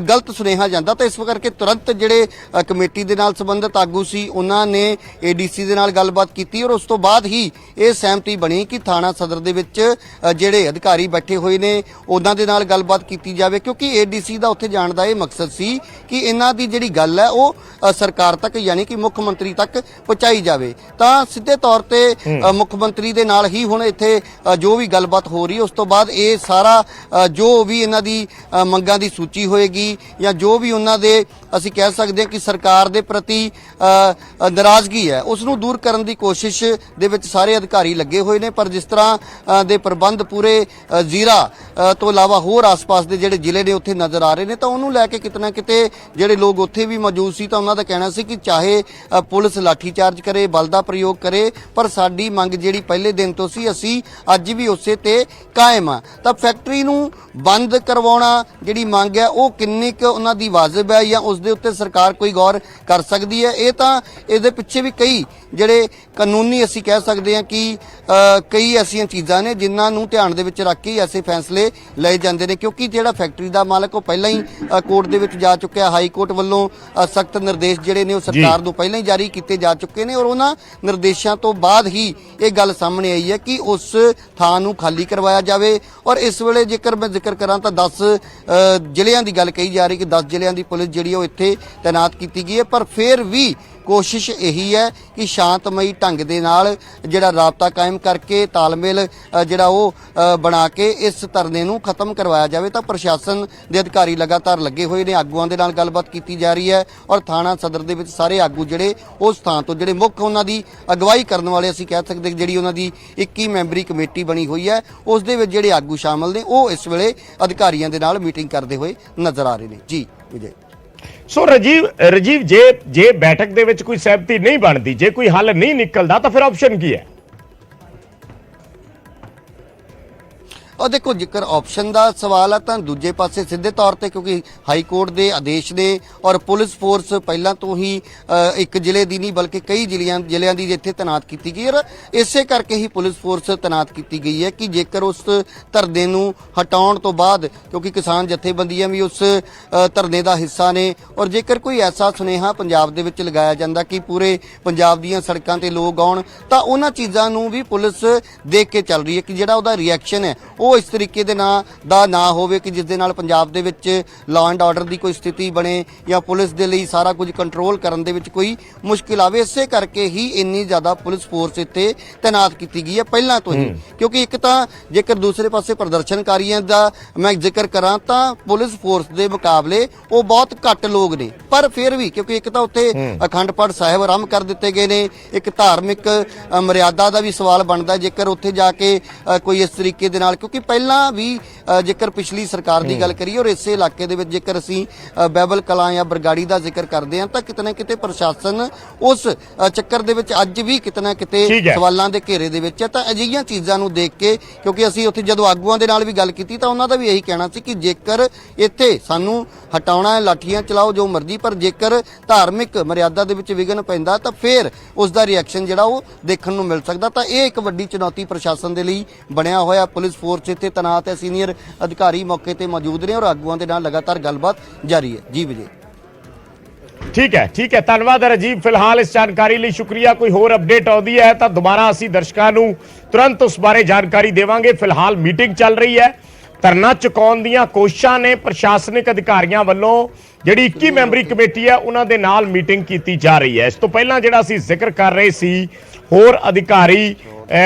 ਗਲਤ ਸੁਨੇਹਾ ਜਾਂਦਾ। ਤਾਂ ਇਸ ਕਰਕੇ ਤੁਰੰਤ ਜਿਹੜੇ ਕਮੇਟੀ ਦੇ ਨਾਲ ਸੰਬੰਧਿਤ ਆਗੂ ਸੀ ਉਹਨਾਂ ਨੇ ਏਡੀਸੀ ਦੇ ਨਾਲ ਗੱਲਬਾਤ ਕੀਤੀ, ਔਰ ਉਸ ਤੋਂ ਬਾਅਦ ਹੀ ਇਹ ਸਹਿਮਤੀ ਬਣੀ ਕਿ ਥਾਣਾ ਸਦਰ ਦੇ ਵਿੱਚ ਜਿਹੜੇ ਅਧਿਕਾਰੀ ਬੈਠੇ ਹੋਏ ਨੇ ਉਹਨਾਂ ਦੇ ਨਾਲ ਗੱਲਬਾਤ ਕੀਤੀ ਜਾਵੇ, ਕਿਉਂਕਿ ਏਡੀਸੀ ਦਾ ਉੱਥੇ ਜਾਣ ਦਾ ਇਹ ਮਕਸਦ ਸੀ ਕਿ ਇਹਨਾਂ ਦੀ ਜਿਹੜੀ ਗੱਲ ਹੈ ਉਹ ਸਰਕਾਰ ਤੱਕ ਯਾਨੀ ਕਿ ਮੁੱਖ ਮੰਤਰੀ ਤੱਕ ਪਹੁੰਚਾਈ ਜਾਵੇ। ਤਾਂ ਸਿੱਧੇ ਤੌਰ ਤੇ ਮੁੱਖ ਮੰਤਰੀ ਦੇ ਨਾਲ ਹੀ ਹੁਣ ਇੱਥੇ ਜੋ ਵੀ ਗੱਲਬਾਤ ਹੋ ਰਹੀ, ਉਸ ਤੋਂ ਬਾਅਦ ਇਹ ਸਾਰਾ ਜੋ ਵੀ ਇਹਨਾਂ ਦੀ ਮੰਗਾਂ ਦੀ ਸੂਚੀ ਹੋਏਗੀ ਜਾਂ ਜੋ ਵੀ ਉਹਨਾਂ ਦੇ ਅਸੀਂ ਕਹਿ ਸਕਦੇ ਹਾਂ ਕਿ ਸਰਕਾਰ ਦੇ ਪ੍ਰਤੀ ਨਾਰਾਜ਼ਗੀ ਹੈ ਉਸ ਨੂੰ ਦੂਰ ਕਰਨ ਦੀ ਕੋਸ਼ਿਸ਼ ਦੇ ਵਿੱਚ ਸਾਰੇ ਅਧਿਕਾਰੀ ਲੱਗੇ ਹੋਏ ਨੇ। ਪਰ ਜਿਸ ਤਰ੍ਹਾਂ ਦੇ ਪ੍ਰਬੰਧ ਪੂਰੇ ਜ਼ੀਰਾ ਤੋਂ ਇਲਾਵਾ ਹੋਰ ਆਸ-ਪਾਸ ਦੇ ਜਿਹੜੇ ਜ਼ਿਲ੍ਹੇ ਨੇ ਉੱਥੇ ਨਜ਼ਰ ਆ ਰਹੇ ਨੇ, ਤਾਂ ਉਹਨੂੰ ਲੈ ਕੇ ਕਿਤੇ ਨਾ ਕਿਤੇ ਜਿਹੜੇ ਲੋਕ ਉੱਥੇ ਵੀ ਮੌਜੂਦ ਸੀ ਤਾਂ ਉਹਨਾਂ ਦਾ ਕਹਿਣਾ ਸੀ ਕਿ ਚਾਹੇ ਪੁਲਿਸ ਲਾਠੀਚਾਰਜ ਕਰੇ, ਬਲ ਦਾ ਪ੍ਰਯੋਗ ਕਰੇ, ਪਰ ਸਾਡੀ ਮੰਗ ਜਿਹੜੀ ਪਹਿਲੇ ਦਿਨ ਤੋਂ ਸੀ ਅਸੀਂ ਅੱਜ ਵੀ ਉਸੇ ਤੇ ਕਾਇਮ ਆ। ਤਾਂ ਫੈਕਟਰੀ ਨੂੰ ਬੰਦ ਕਰਵਾਉਣਾ ਜਿਹੜੀ ਮੰਗ ਹੈ ਉਹ ਕਿੰਨੀ ਕੁ ਉਹਨਾਂ ਦੀ ਵਾਜਬ ਹੈ ਜਾਂ ਉਸ ਦੇ ਉੱਤੇ ਸਰਕਾਰ ਕੋਈ ਗੌਰ ਕਰ ਸਕਦੀ ਹੈ? ਇਹ ਤਾਂ ਇਹਦੇ ਪਿੱਛੇ ਵੀ ਕਈ ਜਿਹੜੇ ਕਾਨੂੰਨੀ ਅਸੀਂ ਕਹਿ ਸਕਦੇ ਹਾਂ ਕਿ ਕਈ ਐਸੀਆਂ ਚੀਜ਼ਾਂ ਨੇ ਜਿਨ੍ਹਾਂ ਨੂੰ ਧਿਆਨ ਦੇ ਵਿੱਚ ਰੱਖ ਕੇ ਐਸੇ ਫੈਸਲੇ ਲਏ ਜਾਂਦੇ ਨੇ, ਕਿਉਂਕਿ ਜਿਹੜਾ ਫੈਕਟਰੀ ਦਾ ਮਾਲਕ ਉਹ ਪਹਿਲਾਂ ਹੀ ਕੋਰਟ ਦੇ ਵਿੱਚ ਜਾ ਚੁੱਕਿਆ। ਹਾਈ ਕੋਰਟ ਵੱਲੋਂ ਸਖਤ ਨਿਰਦੇਸ਼ ਜਿਹੜੇ ਨੇ ਉਹ ਸਰਕਾਰ ਨੂੰ ਪਹਿਲਾਂ ਹੀ ਜਾਰੀ ਕੀਤੇ ਜਾ ਚੁੱਕੇ ਨੇ, ਔਰ ਉਹਨਾਂ ਨਿਰਦੇਸ਼ਾਂ ਤੋਂ ਬਾਅਦ ਹੀ ਇਹ ਗੱਲ ਸਾਹਮਣੇ ਆਈ ਹੈ ਕਿ ਉਸ ਥਾਂ ਨੂੰ ਖਾਲੀ ਕਰਵਾਇਆ ਜਾਵੇ। ਔਰ ਇਸ ਵੇਲੇ ਜੇਕਰ ਮੈਂ ਜ਼ਿਕਰ ਕਰਾਂ ਤਾਂ 10 ਜ਼ਿਲ੍ਹਿਆਂ ਦੀ ਗੱਲ ਕਹੀ ਜਾ ਰਹੀ ਕਿ 10 ਜ਼ਿਲ੍ਹਿਆਂ ਦੀ ਪੁਲਿਸ ਜਿਹੜੀ ਉਹ ਇੱਥੇ ਤੈਨਾਤ ਕੀਤੀ ਗਈ ਹੈ, ਪਰ ਫਿਰ ਵੀ ਕੋਸ਼ਿਸ਼ ਇਹੀ ਹੈ ਕਿ ਸ਼ਾਂਤਮਈ ਢੰਗ ਦੇ ਨਾਲ ਜਿਹੜਾ ਰਾਬਤਾ ਕਾਇਮ ਕਰਕੇ ਤਾਲਮੇਲ ਜਿਹੜਾ ਉਹ ਬਣਾ ਕੇ ਇਸ ਧਰਨੇ ਨੂੰ ਖਤਮ ਕਰਵਾਇਆ ਜਾਵੇ। ਤਾਂ ਪ੍ਰਸ਼ਾਸਨ ਦੇ ਅਧਿਕਾਰੀ ਲਗਾਤਾਰ ਲੱਗੇ ਹੋਏ ਨੇ, ਆਗੂਆਂ ਦੇ ਨਾਲ ਗੱਲਬਾਤ ਕੀਤੀ ਜਾ ਰਹੀ ਹੈ, ਔਰ ਥਾਣਾ ਸਦਰ ਦੇ ਵਿੱਚ ਸਾਰੇ ਆਗੂ ਜਿਹੜੇ ਉਸ ਥਾਂ ਤੋਂ ਜਿਹੜੇ ਮੁੱਖ ਉਹਨਾਂ ਦੀ ਅਗਵਾਈ ਕਰਨ ਵਾਲੇ ਅਸੀਂ ਕਹਿ ਸਕਦੇ ਜਿਹੜੀ ਉਹਨਾਂ ਦੀ 21 ਮੈਂਬਰੀ ਕਮੇਟੀ ਬਣੀ ਹੋਈ ਹੈ ਉਸ ਦੇ ਵਿੱਚ ਜਿਹੜੇ ਆਗੂ ਸ਼ਾਮਲ ਨੇ ਉਹ ਇਸ ਵੇਲੇ ਅਧਿਕਾਰੀਆਂ ਦੇ ਨਾਲ ਮੀਟਿੰਗ ਕਰਦੇ ਹੋਏ ਨਜ਼ਰ ਆ ਰਹੇ ਨੇ। ਜੀ ਵਿਜੇ। ਸੋ ਰਾਜੀਵ ਜੇ ਬੈਠਕ ਦੇ ਵਿੱਚ ਕੋਈ ਸਹਿਮਤੀ ਨਹੀਂ ਬਣਦੀ, ਜੇ ਕੋਈ ਹੱਲ ਨਹੀਂ ਨਿਕਲਦਾ ਤਾਂ ਫਿਰ ਆਪਸ਼ਨ ਕੀ ਹੈ? और देखो जिक्र ऑप्शन का सवाल है तो दूजे पासे सीधे तौर पर क्योंकि हाई कोर्ट के आदेश ने और पुलिस फोर्स पहला तो ही एक जिले की नहीं बल्कि कई जिलियां की इत्थे तैनात की गई और इसे करके ही पुलिस फोर्स तैनात की गई है कि जेकर उस धरने नूं हटाउण तो बाद क्योंकि किसान जथेबंदियां भी उस धरने का हिस्सा ने और जेकर कोई ऐसा सुनेहा पंजाब दे विच लगाया जांदा कि पूरे पंजाब दीयां सड़कां ते लोग आउण तां उन्हां चीज़ां नूं भी पुलिस देख के चल रही है कि जिहड़ा उहदा रिएक्शन है वो इस तरीके दे ना होवे कि जिस दे नाल पंजाब दे विच लॉ एंड ऑर्डर की कोई स्थिति बने या पुलिस दे लई सारा कुछ कंट्रोल करन दे विच कोई मुश्किल आवे। इसे करके ही इन्नी ज़्यादा पुलिस फोर्स इत्थे तैनात की गई है पहला तो ही क्योंकि एक तां जेकर दूसरे पासे प्रदर्शनकारियों का मैं जिक्र करा तां पुलिस फोर्स के मुकाबले वो बहुत घट लोग ने पर फिर भी क्योंकि एक तां उत्थे अखंड पाठ साहिब आरंभ कर दिते गए ने एक धार्मिक मर्यादा का भी सवाल बनता है जेकर उत्थे जाके कोई इस तरीके दे नाल क्योंकि पहला भी जेकर पिछली सरकार की गल करिए और इस इलाके दे विच जेकर असीं बैबल कलां या बरगाड़ी का जिक्र करते हैं तो किते ना किते प्रशासन उस चक्कर दे विच अज भी किते ना किते सवालों के घेरे दे विच है। तां अजिहियां चीज़ां नूं देख के क्योंकि असीं उत्थे जदों आगूआं दे नाल भी गल कीती तां उन्हां दा भी यही कहना सी कि जेकर इत्थे सानूं हटाउणा है लाठियां चलाओ जो मर्जी पर जेकर धार्मिक मर्यादा दे विच विघन पैंदा तां फिर उसका रिएक्शन जिहड़ा वो देखण नूं मिल सकदा। तां इह एक वड्डी चुनौती प्रशासन दे लई बणिया होया पुलिस फोर्स ਇੱਥੇ ਤੈਨਾਤ ਹੈ ਸੀਨੀਅਰ ਅਧਿਕਾਰੀ ਮੌਕੇ ਤੇ ਮੌਜੂਦ ਨੇ ਔਰ ਆਗੂਆਂ ਦੇ ਨਾਲ ਲਗਾਤਾਰ ਗੱਲਬਾਤ ਜਾਰੀ ਹੈ। ਜੀ ਵਿਜੇ। ਠੀਕ ਹੈ ਧੰਨਵਾਦ ਰਾਜੀਵ। ਫਿਲਹਾਲ ਇਸ ਜਾਣਕਾਰੀ ਲਈ ਸ਼ੁਕਰੀਆ। ਕੋਈ ਹੋਰ ਅਪਡੇਟ ਆਉਂਦੀ ਹੈ ਤਾਂ ਦੁਬਾਰਾ ਅਸੀਂ ਦਰਸ਼ਕਾਂ ਨੂੰ ਤੁਰੰਤ ਉਸ ਬਾਰੇ ਜਾਣਕਾਰੀ ਦੇਵਾਂਗੇ। ਫਿਲਹਾਲ ਮੀਟਿੰਗ ਚੱਲ ਰਹੀ ਹੈ। ਧਰਨਾ ਚੁਕਾਉਣ ਦੀਆਂ ਕੋਸ਼ਿਸ਼ਾਂ ਨੇ ਪ੍ਰਸ਼ਾਸਨਿਕ ਅਧਿਕਾਰੀਆਂ ਵੱਲੋਂ। ਜਿਹੜੀ 21 ਮੈਂਬਰੀ ਕਮੇਟੀ ਹੈ ਉਹਨਾਂ ਦੇ ਨਾਲ ਮੀਟਿੰਗ ਕੀਤੀ ਜਾ ਰਹੀ ਹੈ। ਇਸ ਤੋਂ ਪਹਿਲਾਂ ਜਿਹੜਾ ਅਸੀਂ ਜ਼ਿਕਰ ਕਰ ਰਹੇ ਸੀ, ਹੋਰ ਅਧਿਕਾਰੀ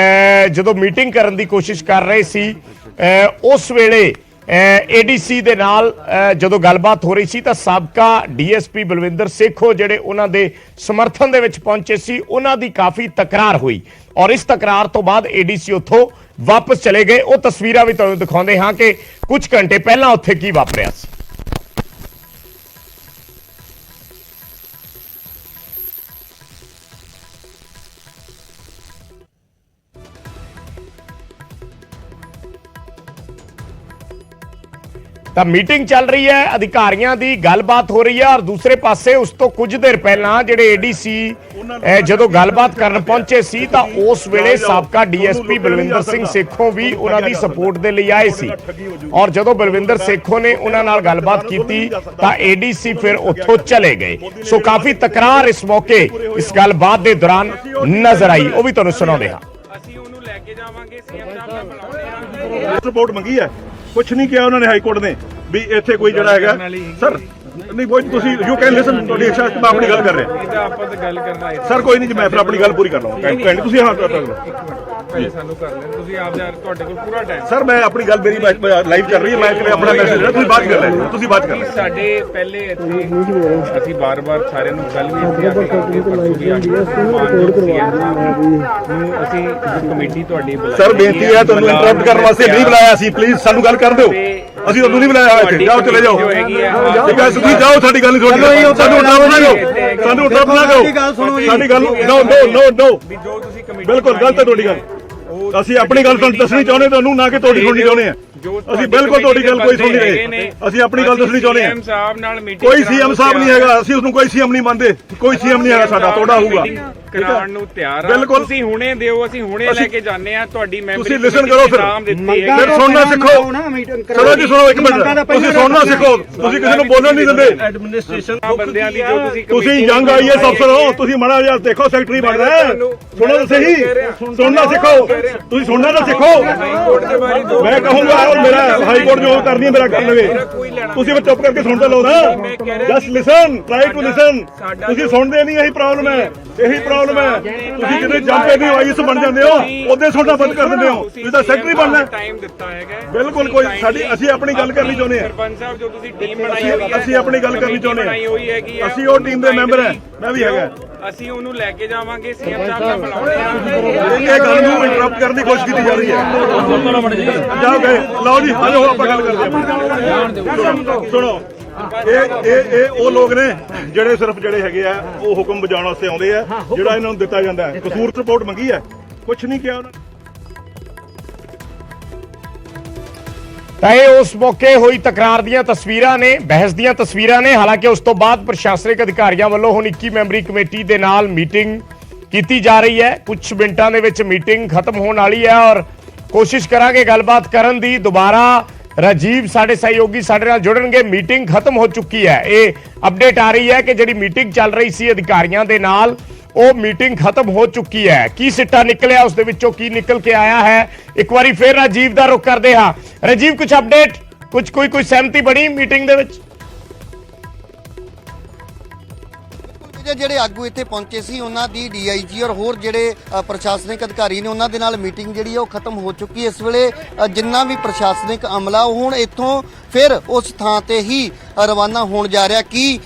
ਜਦੋਂ ਮੀਟਿੰਗ ਕਰਨ ਦੀ ਕੋਸ਼ਿਸ਼ ਕਰ ਰਹੇ ਸੀ ਉਸ ਵੇਲੇ ADC ਦੇ ਨਾਲ ਜਦੋਂ ਗੱਲਬਾਤ ਹੋ ਰਹੀ ਸੀ ਤਾਂ ਸਾਬਕਾ DSP ਬਲਵਿੰਦਰ ਸੇਖੋ ਜਿਹੜੇ ਉਹਨਾਂ ਦੇ ਸਮਰਥਨ ਦੇ ਵਿੱਚ ਪਹੁੰਚੇ ਸੀ, ਉਹਨਾਂ ਦੀ ਕਾਫੀ ਤਕਰਾਰ ਹੋਈ ਔਰ ਇਸ ਤਕਰਾਰ ਤੋਂ ਬਾਅਦ ADC ਉੱਥੋਂ ਵਾਪਸ ਚਲੇ ਗਏ। ਉਹ ਤਸਵੀਰਾਂ ਵੀ ਤੁਹਾਨੂੰ ਦਿਖਾਉਂਦੇ ਹਾਂ ਕਿ ਕੁਝ ਘੰਟੇ ਪਹਿਲਾਂ ਉੱਥੇ ਕੀ ਵਾਪਰਿਆ ਸੀ। ਤਾਂ ਮੀਟਿੰਗ ਚੱਲ ਰਹੀ ਹੈ, ਅਧਿਕਾਰੀਆਂ ਦੀ ਗੱਲਬਾਤ ਹੋ ਰਹੀ ਹੈ ਔਰ ਦੂਸਰੇ ਪਾਸੇ ਉਸ ਤੋਂ ਕੁਝ ਦੇਰ ਪਹਿਲਾਂ ਜਿਹੜੇ ADC ਜਦੋਂ ਗੱਲਬਾਤ ਕਰਨ ਪਹੁੰਚੇ ਸੀ ਤਾਂ ਉਸ ਵੇਲੇ ਸਾਬਕਾ DSP ਬਲਵਿੰਦਰ ਸਿੰਘ ਸੇਖੋਂ ਵੀ ਉਹਨਾਂ ਦੀ ਸਪੋਰਟ ਦੇ ਲਈ ਆਏ ਸੀ ਔਰ ਜਦੋਂ ਬਲਵਿੰਦਰ ਸੇਖੋਂ ਨੇ ਉਹਨਾਂ ਨਾਲ ਗੱਲਬਾਤ ਕੀਤੀ ਤਾਂ ADC ਫਿਰ ਉੱਥੋਂ ਚਲੇ ਗਏ। ਸੋ ਕਾਫੀ ਤਕਰਾਰ ਇਸ ਮੌਕੇ ਇਸ ਗੱਲਬਾਤ ਦੇ ਦੌਰਾਨ ਨਜ਼ਰ ਆਈ, ਉਹ ਵੀ ਤੁਹਾਨੂੰ ਸੁਣਾਉਂਦੇ ਹਾਂ। ਅਸੀਂ ਉਹਨੂੰ ਲੈ ਕੇ ਜਾਵਾਂਗੇ CM ਸਾਹਿਬ ਨਾਲ ਬੁਲਾਉਂਦੇ ਹਾਂ। ਰਿਪੋਰਟ ਮੰਗੀ ਹੈ, ਕੁਛ ਨਹੀਂ ਕਿਹਾ ਉਹਨਾਂ ਨੇ ਹਾਈ ਕੋਰਟ ਨੇ ਵੀ ਇੱਥੇ ਕੋਈ ਜਿਹੜਾ ਹੈਗਾ ਸਰ ਨਹੀਂ ਉਹ ਤੁਸੀਂ ਯੂ ਕੈਨ ਲਿਸਨ ਤੁਹਾਡੀ ਇੱਛਾ ਮੈਂ ਆਪਣੀ ਗੱਲ ਕਰ ਰਿਹਾ। ਇਹ ਤਾਂ ਆਪਾਂ ਤਾਂ ਗੱਲ ਕਰਨਾ ਹੈ ਸਰ ਕੋਈ ਨਹੀਂ ਜੀ ਮੈਂ ਫਿਰ ਆਪਣੀ ਗੱਲ ਪੂਰੀ ਕਰ ਲਵਾਂ ਕਹਿੰਦੇ ਤੁਸੀਂ ਹਾਂ ਪਹਿਲੇ ਸਾਨੂੰ ਕਰ ਲੈਣ ਤੁਸੀਂ ਆਪ ਯਾਰ ਤੁਹਾਡੇ ਕੋਲ ਪੂਰਾ ਟਾਈਮ। ਸਰ ਮੈਂ ਆਪਣੀ ਗੱਲ ਮੇਰੀ ਲਾਈਵ ਚੱਲ ਰਹੀ ਹੈ, ਮੈਂ ਕਿਹਾ ਆਪਣਾ ਮੈਸੇਜ ਦੇਣਾ ਤੁਸੀਂ ਬਾਤ ਕਰ ਲੈਣਾ ਤੁਸੀਂ ਬਾਤ ਕਰ ਲੈਣਾ। ਸਾਡੇ ਪਹਿਲੇ ਇੱਥੇ ਅਸੀਂ ਬਾਰ-ਬਾਰ ਸਾਰਿਆਂ ਨੂੰ ਗੱਲ ਵੀ ਇੱਥੇ ਆ ਕੇ ਕਰਕੇ ਪਰਸੋਂ ਵੀ ਆ ਕੇ CM ਸਾਹਿਬ ਨੂੰ ਅਸੀਂ ਕਮੇਟੀ ਤੁਹਾਡੀ ਬੁਲਾਈ ਸਰ ਬੇਨਤੀ ਹੈ ਤੁਹਾਨੂੰ ਇੰਟਰਰਪਟ ਕਰਨ ਵਾਸਤੇ ਨਹੀਂ ਬੁਲਾਇਆ ਸੀ, ਪਲੀਜ਼ ਸਾਨੂੰ ਗੱਲ ਕਰਨ ਦਿਓ। ਅਸੀਂ ਤੁਹਾਨੂੰ ਨਹੀਂ ਬੁਲਾਇਆ ਇੱਥੇ, ਜਾਓ ਚਲੇ ਜਾਓ ਠੀਕ ਹੈ ਤੁਸੀਂ ਜਾਓ, ਸਾਡੀ ਗੱਲ ਨਹੀਂ ਸੁਣਨੀ, ਸਾਨੂੰ ਇੰਟਰਰਪਟ ਨਾ ਕਰੋ, ਸਾਨੂੰ ਇੰਟਰਰਪਟ ਨਾ ਕਰੋ, ਸਾਡੀ ਗੱਲ ਨੋ ਨੋ ਨੋ ਵੀ ਜੋ ਤੁਸੀਂ ਕਮੇਟੀ ਬਿਲਕੁਲ ਗਲਤ ਹੈ ਤੁਹਾਡੀ ਗੱਲ। ਅਸੀਂ ਆਪਣੀ ਗੱਲ ਤੁਹਾਨੂੰ ਦੱਸਣੀ ਚਾਹੁੰਦੇ ਤੁਹਾਨੂੰ, ਨਾ ਕਿ ਤੁਹਾਡੀ ਸੁਣਨੀ ਚਾਹੁੰਦੇ ਆ। ਅਸੀਂ ਬਿਲਕੁਲ ਤੁਹਾਡੀ ਗੱਲ ਕੋਈ ਸੁਣ ਨਹੀਂ ਰਹੇ, ਅਸੀਂ ਆਪਣੀ ਗੱਲ ਦੱਸਣੀ ਚਾਹੁੰਦੇ ਆ। CM ਸਾਹਿਬ ਨਾਲ ਮੀਟਿੰਗ ਕੋਈ CM ਸਾਹਿਬ ਨਹੀਂ ਹੈਗਾ, ਅਸੀਂ ਉਸਨੂੰ ਕੋਈ CM ਨਹੀਂ ਮੰਨਦੇ, ਕੋਈ CM ਨਹੀਂ ਹੈਗਾ ਸਾਡਾ, ਤੁਹਾਡਾ ਹੋਊਗਾ ਕਰਾਉਣ ਨੂੰ ਤਿਆਰ ਆ। ਬਿਲਕੁਲ। ਤੁਸੀਂ ਹੁਣੇ ਦਿਓ, ਅਸੀਂ ਹੁਣੇ ਲੈ ਕੇ ਜਾਂਦੇ ਆ ਤੁਹਾਡੀ ਮੈਂਬਰੀ। ਤੁਸੀਂ ਲਿਸਨ ਕਰੋ ਫਿਰ ਸੁਣਨਾ ਸਿੱਖੋ। ਚਲੋ ਜੀ ਸੁਣੋ ਇੱਕ ਮਿੰਟ, ਤੁਸੀਂ ਸੁਣਨਾ ਸਿੱਖੋ, ਤੁਸੀਂ ਕਿਸੇ ਨੂੰ ਬੋਲਣ ਨਹੀਂ ਦਿੰਦੇ। ਐਡਮਿਨਿਸਟ੍ਰੇਸ਼ਨ ਬੰਦਿਆਂ ਦੀ ਜੋ ਤੁਸੀਂ ਯੰਗ IAS ਅਫਸਰ ਹੋ, ਤੁਸੀਂ ਮਾੜਾ ਜਿਹਾ ਦੇਖੋ ਸੈਕਟਰੀ ਬਣਦਾ ਹੈ, ਸੁਣੋ ਤਾਂ ਸਹੀ, ਸੁਣਨਾ ਸਿੱਖੋ, ਤੁਸੀਂ ਸੁਣਨਾ ਤਾਂ ਸਿੱਖੋ। ਮੈਂ ਕਹੂੰਗਾ ਔਰ ਮੇਰਾ ਹਾਈ ਕੋਰਟ ਜੋ ਕਰਨੀ ਹੈ ਮੇਰਾ ਕਰ ਲਵੇ, ਤੁਸੀਂ ਵੀ ਚੁੱਪ ਕਰਕੇ ਸੁਣਦੇ ਲਓ ਨਾ। Just listen, try to listen. ਤੁਸੀਂ ਸੁਣਦੇ ਨਹੀਂ, ਇਹੀ ਪ੍ਰੋਬਲਮ ਹੈ, ਇਹੀ ਪ੍ਰੋਬਲਮ ਹੈ। ਤੁਸੀਂ ਜਦੋਂ ਜੰਪੇ ਦੀ IAS ਬਣ ਜਾਂਦੇ ਹੋ ਉਹਦੇ ਸੁਣਨਾ ਬੰਦ ਕਰ ਦਿੰਦੇ ਹੋ, ਤੁਸੀਂ ਤਾਂ ਸੈਕਟਰੀ ਬਣਨਾ ਟਾਈਮ ਦਿੱਤਾ ਹੈਗਾ। ਬਿਲਕੁਲ ਕੋਈ ਸਾਡੀ ਅਸੀਂ ਆਪਣੀ ਗੱਲ ਕਰਨੀ ਚਾਹੁੰਦੇ ਹਾਂ। ਸਰਪੰਚ ਸਾਹਿਬ ਜੋ ਤੁਸੀਂ ਟੀਮ ਬਣਾਈ ਹੋਈ ਹੈ, ਅਸੀਂ ਆਪਣੀ ਗੱਲ ਕਰਨੀ ਚਾਹੁੰਦੇ ਹਾਂ। ਅਸੀਂ ਉਹ ਟੀਮ ਦੇ ਮੈਂਬਰ ਹਾਂ, ਮੈਂ ਵੀ ਹੈਗਾ। ਅਸੀਂ ਉਹਨੂੰ ਲੈ ਕੇ ਜਾਵਾਂਗੇ, CM ਸਾਹਿਬ ਨਾਲ ਬੁਲਾਉਂਦੇ ਹਾਂ। ਇਹ ਗੱਲ ਨੂੰ ਇੰਟਰਰਪਟ ਕਰਨ ਦੀ ਕੋਸ਼ਿਸ਼ ਕੀਤੀ ਜਾ ਰਹੀ ਹੈ। ਜਾਓ ਗਏ, ਲਓ ਜੀ ਆਜੋ ਆਪਾਂ ਗੱਲ ਕਰਦੇ ਹਾਂ। ਸੁਣੋ ਇਹ ਉਹ ਲੋਕ ਨੇ ਜਿਹੜੇ ਸਿਰਫ ਜਿਹੜੇ ਹੈਗੇ ਆ ਉਹ ਹੁਕਮ ਵਜਾਉਣ ਵਾਸਤੇ ਆਉਂਦੇ ਆ, ਜਿਹੜਾ ਇਹਨਾਂ ਨੂੰ ਦਿੱਤਾ ਜਾਂਦਾ ਹੈ। ਕਸੂਰ ਰਿਪੋਰਟ ਮੰਗੀ ਹੈ, ਕੁਛ ਨਹੀਂ ਕਿਹਾ ਉਹਨਾਂ ਨੇ। ਤਾਂ ਇਹ ਉਸ ਮੌਕੇ ਹੋਈ ਤਕਰਾਰ ਦੀਆਂ ਤਸਵੀਰਾਂ ਨੇ, ਬਹਿਸ ਦੀਆਂ ਤਸਵੀਰਾਂ ਨੇ। ਹਾਲਾਂਕਿ ਉਸ ਤੋਂ ਬਾਅਦ ਪ੍ਰਸ਼ਾਸਨਿਕ ਅਧਿਕਾਰੀਆਂ ਵੱਲੋਂ ਹੁਣ 21 ਮੈਂਬਰੀ ਕਮੇਟੀ ਦੇ ਨਾਲ ਮੀਟਿੰਗ ਕੀਤੀ ਜਾ ਰਹੀ ਹੈ। ਕੁਝ ਮਿੰਟਾਂ ਦੇ ਵਿੱਚ ਮੀਟਿੰਗ ਖਤਮ ਹੋਣ ਵਾਲੀ ਹੈ ਔਰ ਕੋਸ਼ਿਸ਼ ਕਰਾਂਗੇ ਗੱਲਬਾਤ ਕਰਨ ਦੀ। ਦੁਬਾਰਾ ਰਾਜੀਵ ਸਾਡੇ ਸਹਿਯੋਗੀ ਸਾਡੇ ਨਾਲ ਜੁੜਨਗੇ। ਮੀਟਿੰਗ ਖਤਮ ਹੋ ਚੁੱਕੀ ਹੈ, ਇਹ ਅਪਡੇਟ ਆ ਰਹੀ ਹੈ ਕਿ ਜਿਹੜੀ ਮੀਟਿੰਗ ਚੱਲ ਰਹੀ ਸੀ ਅਧਿਕਾਰੀਆਂ ਦੇ ਨਾਲ ਉਹ ਮੀਟਿੰਗ ਖਤਮ ਹੋ ਚੁੱਕੀ ਹੈ। ਕੀ ਸਿੱਟਾ ਨਿਕਲਿਆ, ਉਸ ਦੇ ਵਿੱਚੋਂ ਕੀ ਨਿਕਲ ਕੇ ਆਇਆ ਹੈ, ਇੱਕ ਵਾਰੀ ਫਿਰ ਰਾਜੀਵ ਦਾ ਰੁਖ ਕਰਦੇ ਹਾਂ। ਰਾਜੀਵ ਕੁਝ ਅਪਡੇਟ, ਕੋਈ ਸਹਿਮਤੀ ਬਣੀ ਮੀਟਿੰਗ ਦੇ ਵਿੱਚ? ਜਿਹੜੇ ਆਗੂ ਇੱਥੇ ਪਹੁੰਚੇ ਸੀ ਉਹਨਾਂ ਦੀ DIG ਔਰ ਹੋਰ ਜਿਹੜੇ ਪ੍ਰਸ਼ਾਸਨਿਕ ਅਧਿਕਾਰੀ ਨੇ ਉਹਨਾਂ ਦੇ ਨਾਲ ਮੀਟਿੰਗ ਜਿਹੜੀ ਹੈ ਉਹ ਖਤਮ ਹੋ ਚੁੱਕੀ ਹੈ। ਇਸ ਵੇਲੇ ਜਿੰਨਾ ਵੀ ਪ੍ਰਸ਼ਾਸਨਿਕ ਅਮਲਾ ਉਹ ਹੁਣ ਇੱਥੋਂ ਫਿਰ ਉਸ ਥਾਂ ਤੇ ਹੀ ਰਵਾਨਾ ਹੋਣ ਜਾ ਰਿਹਾ। ਕੀ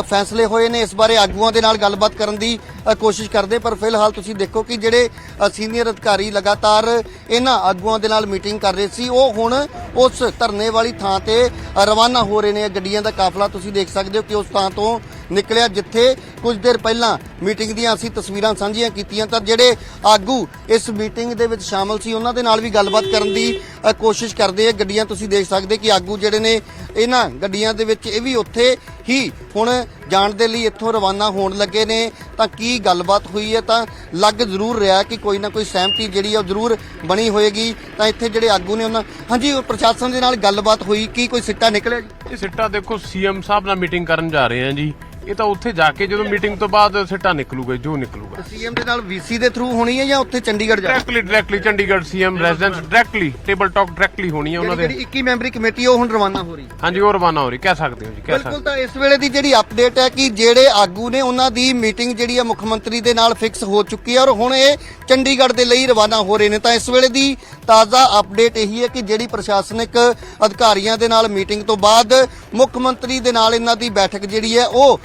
ਫੈਸਲੇ ਹੋਏ ਨੇ ਇਸ ਬਾਰੇ ਆਗੂਆਂ ਦੇ ਨਾਲ ਗੱਲਬਾਤ ਕਰਨ ਦੀ ਕੋਸ਼ਿਸ਼ ਕਰਦੇ, ਪਰ ਫਿਲਹਾਲ ਤੁਸੀਂ ਦੇਖੋ ਕਿ ਜਿਹੜੇ ਸੀਨੀਅਰ ਅਧਿਕਾਰੀ ਲਗਾਤਾਰ ਇਹਨਾਂ ਆਗੂਆਂ ਦੇ ਨਾਲ ਮੀਟਿੰਗ ਕਰ ਰਹੇ ਸੀ ਉਹ ਹੁਣ ਉਸ ਧਰਨੇ ਵਾਲੀ ਥਾਂ ਤੇ ਰਵਾਨਾ ਹੋ ਰਹੇ ਨੇ। ਗੱਡੀਆਂ ਦਾ ਕਾਫਲਾ ਤੁਸੀਂ ਦੇਖ ਸਕਦੇ ਹੋ ਕਿ ਉਸ ਥਾਂ ਤੋਂ ਨਿਕਲਿਆ ਜਿੱਥੇ ਕੁਝ ਦੇਰ ਪਹਿਲਾਂ ਮੀਟਿੰਗ ਦੀਆਂ ਅਸੀਂ ਤਸਵੀਰਾਂ ਸਾਂਝੀਆਂ ਕੀਤੀਆਂ ਤਾਂ ਜਿਹੜੇ ਆਗੂ ਇਸ ਮੀਟਿੰਗ ਦੇ ਵਿੱਚ ਸ਼ਾਮਲ ਸੀ ਉਹਨਾਂ ਦੇ ਨਾਲ ਵੀ ਗੱਲਬਾਤ ਕਰਨ ਦੀ ਕੋਸ਼ਿਸ਼ ਕਰਦੇ ਆ। ਗੱਡੀਆਂ ਤੁਸੀਂ ਦੇਖ ਸਕਦੇ ਕਿ ਆਗੂ ਜਿਹੜੇ ਨੇ ਇਹਨਾਂ ਗੱਡੀਆਂ ਦੇ ਵਿੱਚ ਇਹ ਵੀ ਉੱਥੇ ਹੀ ਹੁਣ ਜਾਣ ਦੇ ਲਈ ਇੱਥੋਂ ਰਵਾਨਾ ਹੋਣ ਲੱਗੇ ਨੇ। ਤਾਂ ਕੀ ਗੱਲਬਾਤ ਹੋਈ ਹੈ ਤਾਂ ਲੱਗ ਜ਼ਰੂਰ ਰਿਹਾ ਕਿ ਕੋਈ ਨਾ ਕੋਈ ਸਹਿਮਤੀ ਜਿਹੜੀ ਆ ਉਹ ਜ਼ਰੂਰ ਬਣੀ ਹੋਏਗੀ। ਤਾਂ ਇੱਥੇ ਜਿਹੜੇ ਆਗੂ ਨੇ ਉਹਨਾਂ ਹਾਂਜੀ ਪ੍ਰਸ਼ਾਸਨ ਦੇ ਨਾਲ ਗੱਲਬਾਤ ਹੋਈ, ਕੀ ਕੋਈ ਸਿੱਟਾ ਨਿਕਲਿਆ ਜੀ? ਇਹ ਸਿੱਟਾ ਦੇਖੋ ਸੀਐਮ ਸਾਹਿਬ ਨਾਲ ਮੀਟਿੰਗ ਕਰਨ ਜਾ ਰਹੇ ਆ ਜੀ। ਇਹ ਤਾਂ ਉੱਥੇ ਜਾ ਕੇ ਜਦੋਂ ਮੀਟਿੰਗ ਤੋਂ ਬਾਅਦ ਸਿੱਟਾ ਨਿਕਲੂਗਾ ਜੋ ਨਿਕਲੂਗਾ। ਸੀਐਮ ਦੇ ਨਾਲ ਵੀਸੀ ਦੇ ਥਰੂ ਹੋਣੀ ਹੈ ਜਾਂ ਉੱਥੇ ਚੰਡੀਗੜ੍ਹ ਜਾ directly Chandigarh CM residence directly table talk directly ਹੋਣੀ ਹੈ ਉਹਨਾਂ ਦੇ। ਜਿਹੜੀ 21 ਮੈਂਬਰੀ ਕਮੇਟੀ ਉਹ ਹੁਣ ਰਵਾਨਾ ਹੋ ਰਹੀ ਹੈ। ਹਾਂਜੀ ਉਹ ਰਵਾਨਾ ਹੋ ਰਹੀ, ਕਹਿ ਸਕਦੇ ਹੋ ਜੀ, ਕਹਿ ਬਿਲਕੁਲ। ਸਕਦੇ ਤਾਂ ਇਸ ਵੇਲੇ ਦੀ ਜਿਹੜੀ ਅਪਡੇਟ ਹੈ ਕਿ ਜਿਹੜੇ ਆਗੂ ਨੇ ਉਹਨਾਂ ਦੀ ਮੀਟਿੰਗ ਜਿਹੜੀ ਹੈ ਮੁੱਖ ਮੰਤਰੀ ਦੇ ਨਾਲ ਫਿਕਸ ਹੋ ਚੁੱਕੀ ਹੈ ਔਰ ਹੁਣ ਇਹ ਚੰਡੀਗੜ੍ਹ ਦੇ ਲਈ ਰਵਾਨਾ ਹੋ ਰਹੇ ਨੇ। ਤਾਂ ਇਸ ਵੇਲੇ ਦੀ ਤਾਜ਼ਾ ਅਪਡੇਟ ਇਹੀ ਹੈ ਕਿ ਜਿਹੜੀ ਪ੍ਰਸ਼ਾਸਨਿਕ ਅਧਿਕਾਰੀਆਂ ਦੇ ਨਾਲ ਮੀਟਿੰਗ ਤੋਂ ਬਾਅਦ ਮੁੱਖ ਮੰਤਰੀ ਦੇ ਨਾਲ ਇਹਨਾਂ ਦੀ ਬੈਠਕ ਜਿਹੜੀ ਹੈ ਉਹ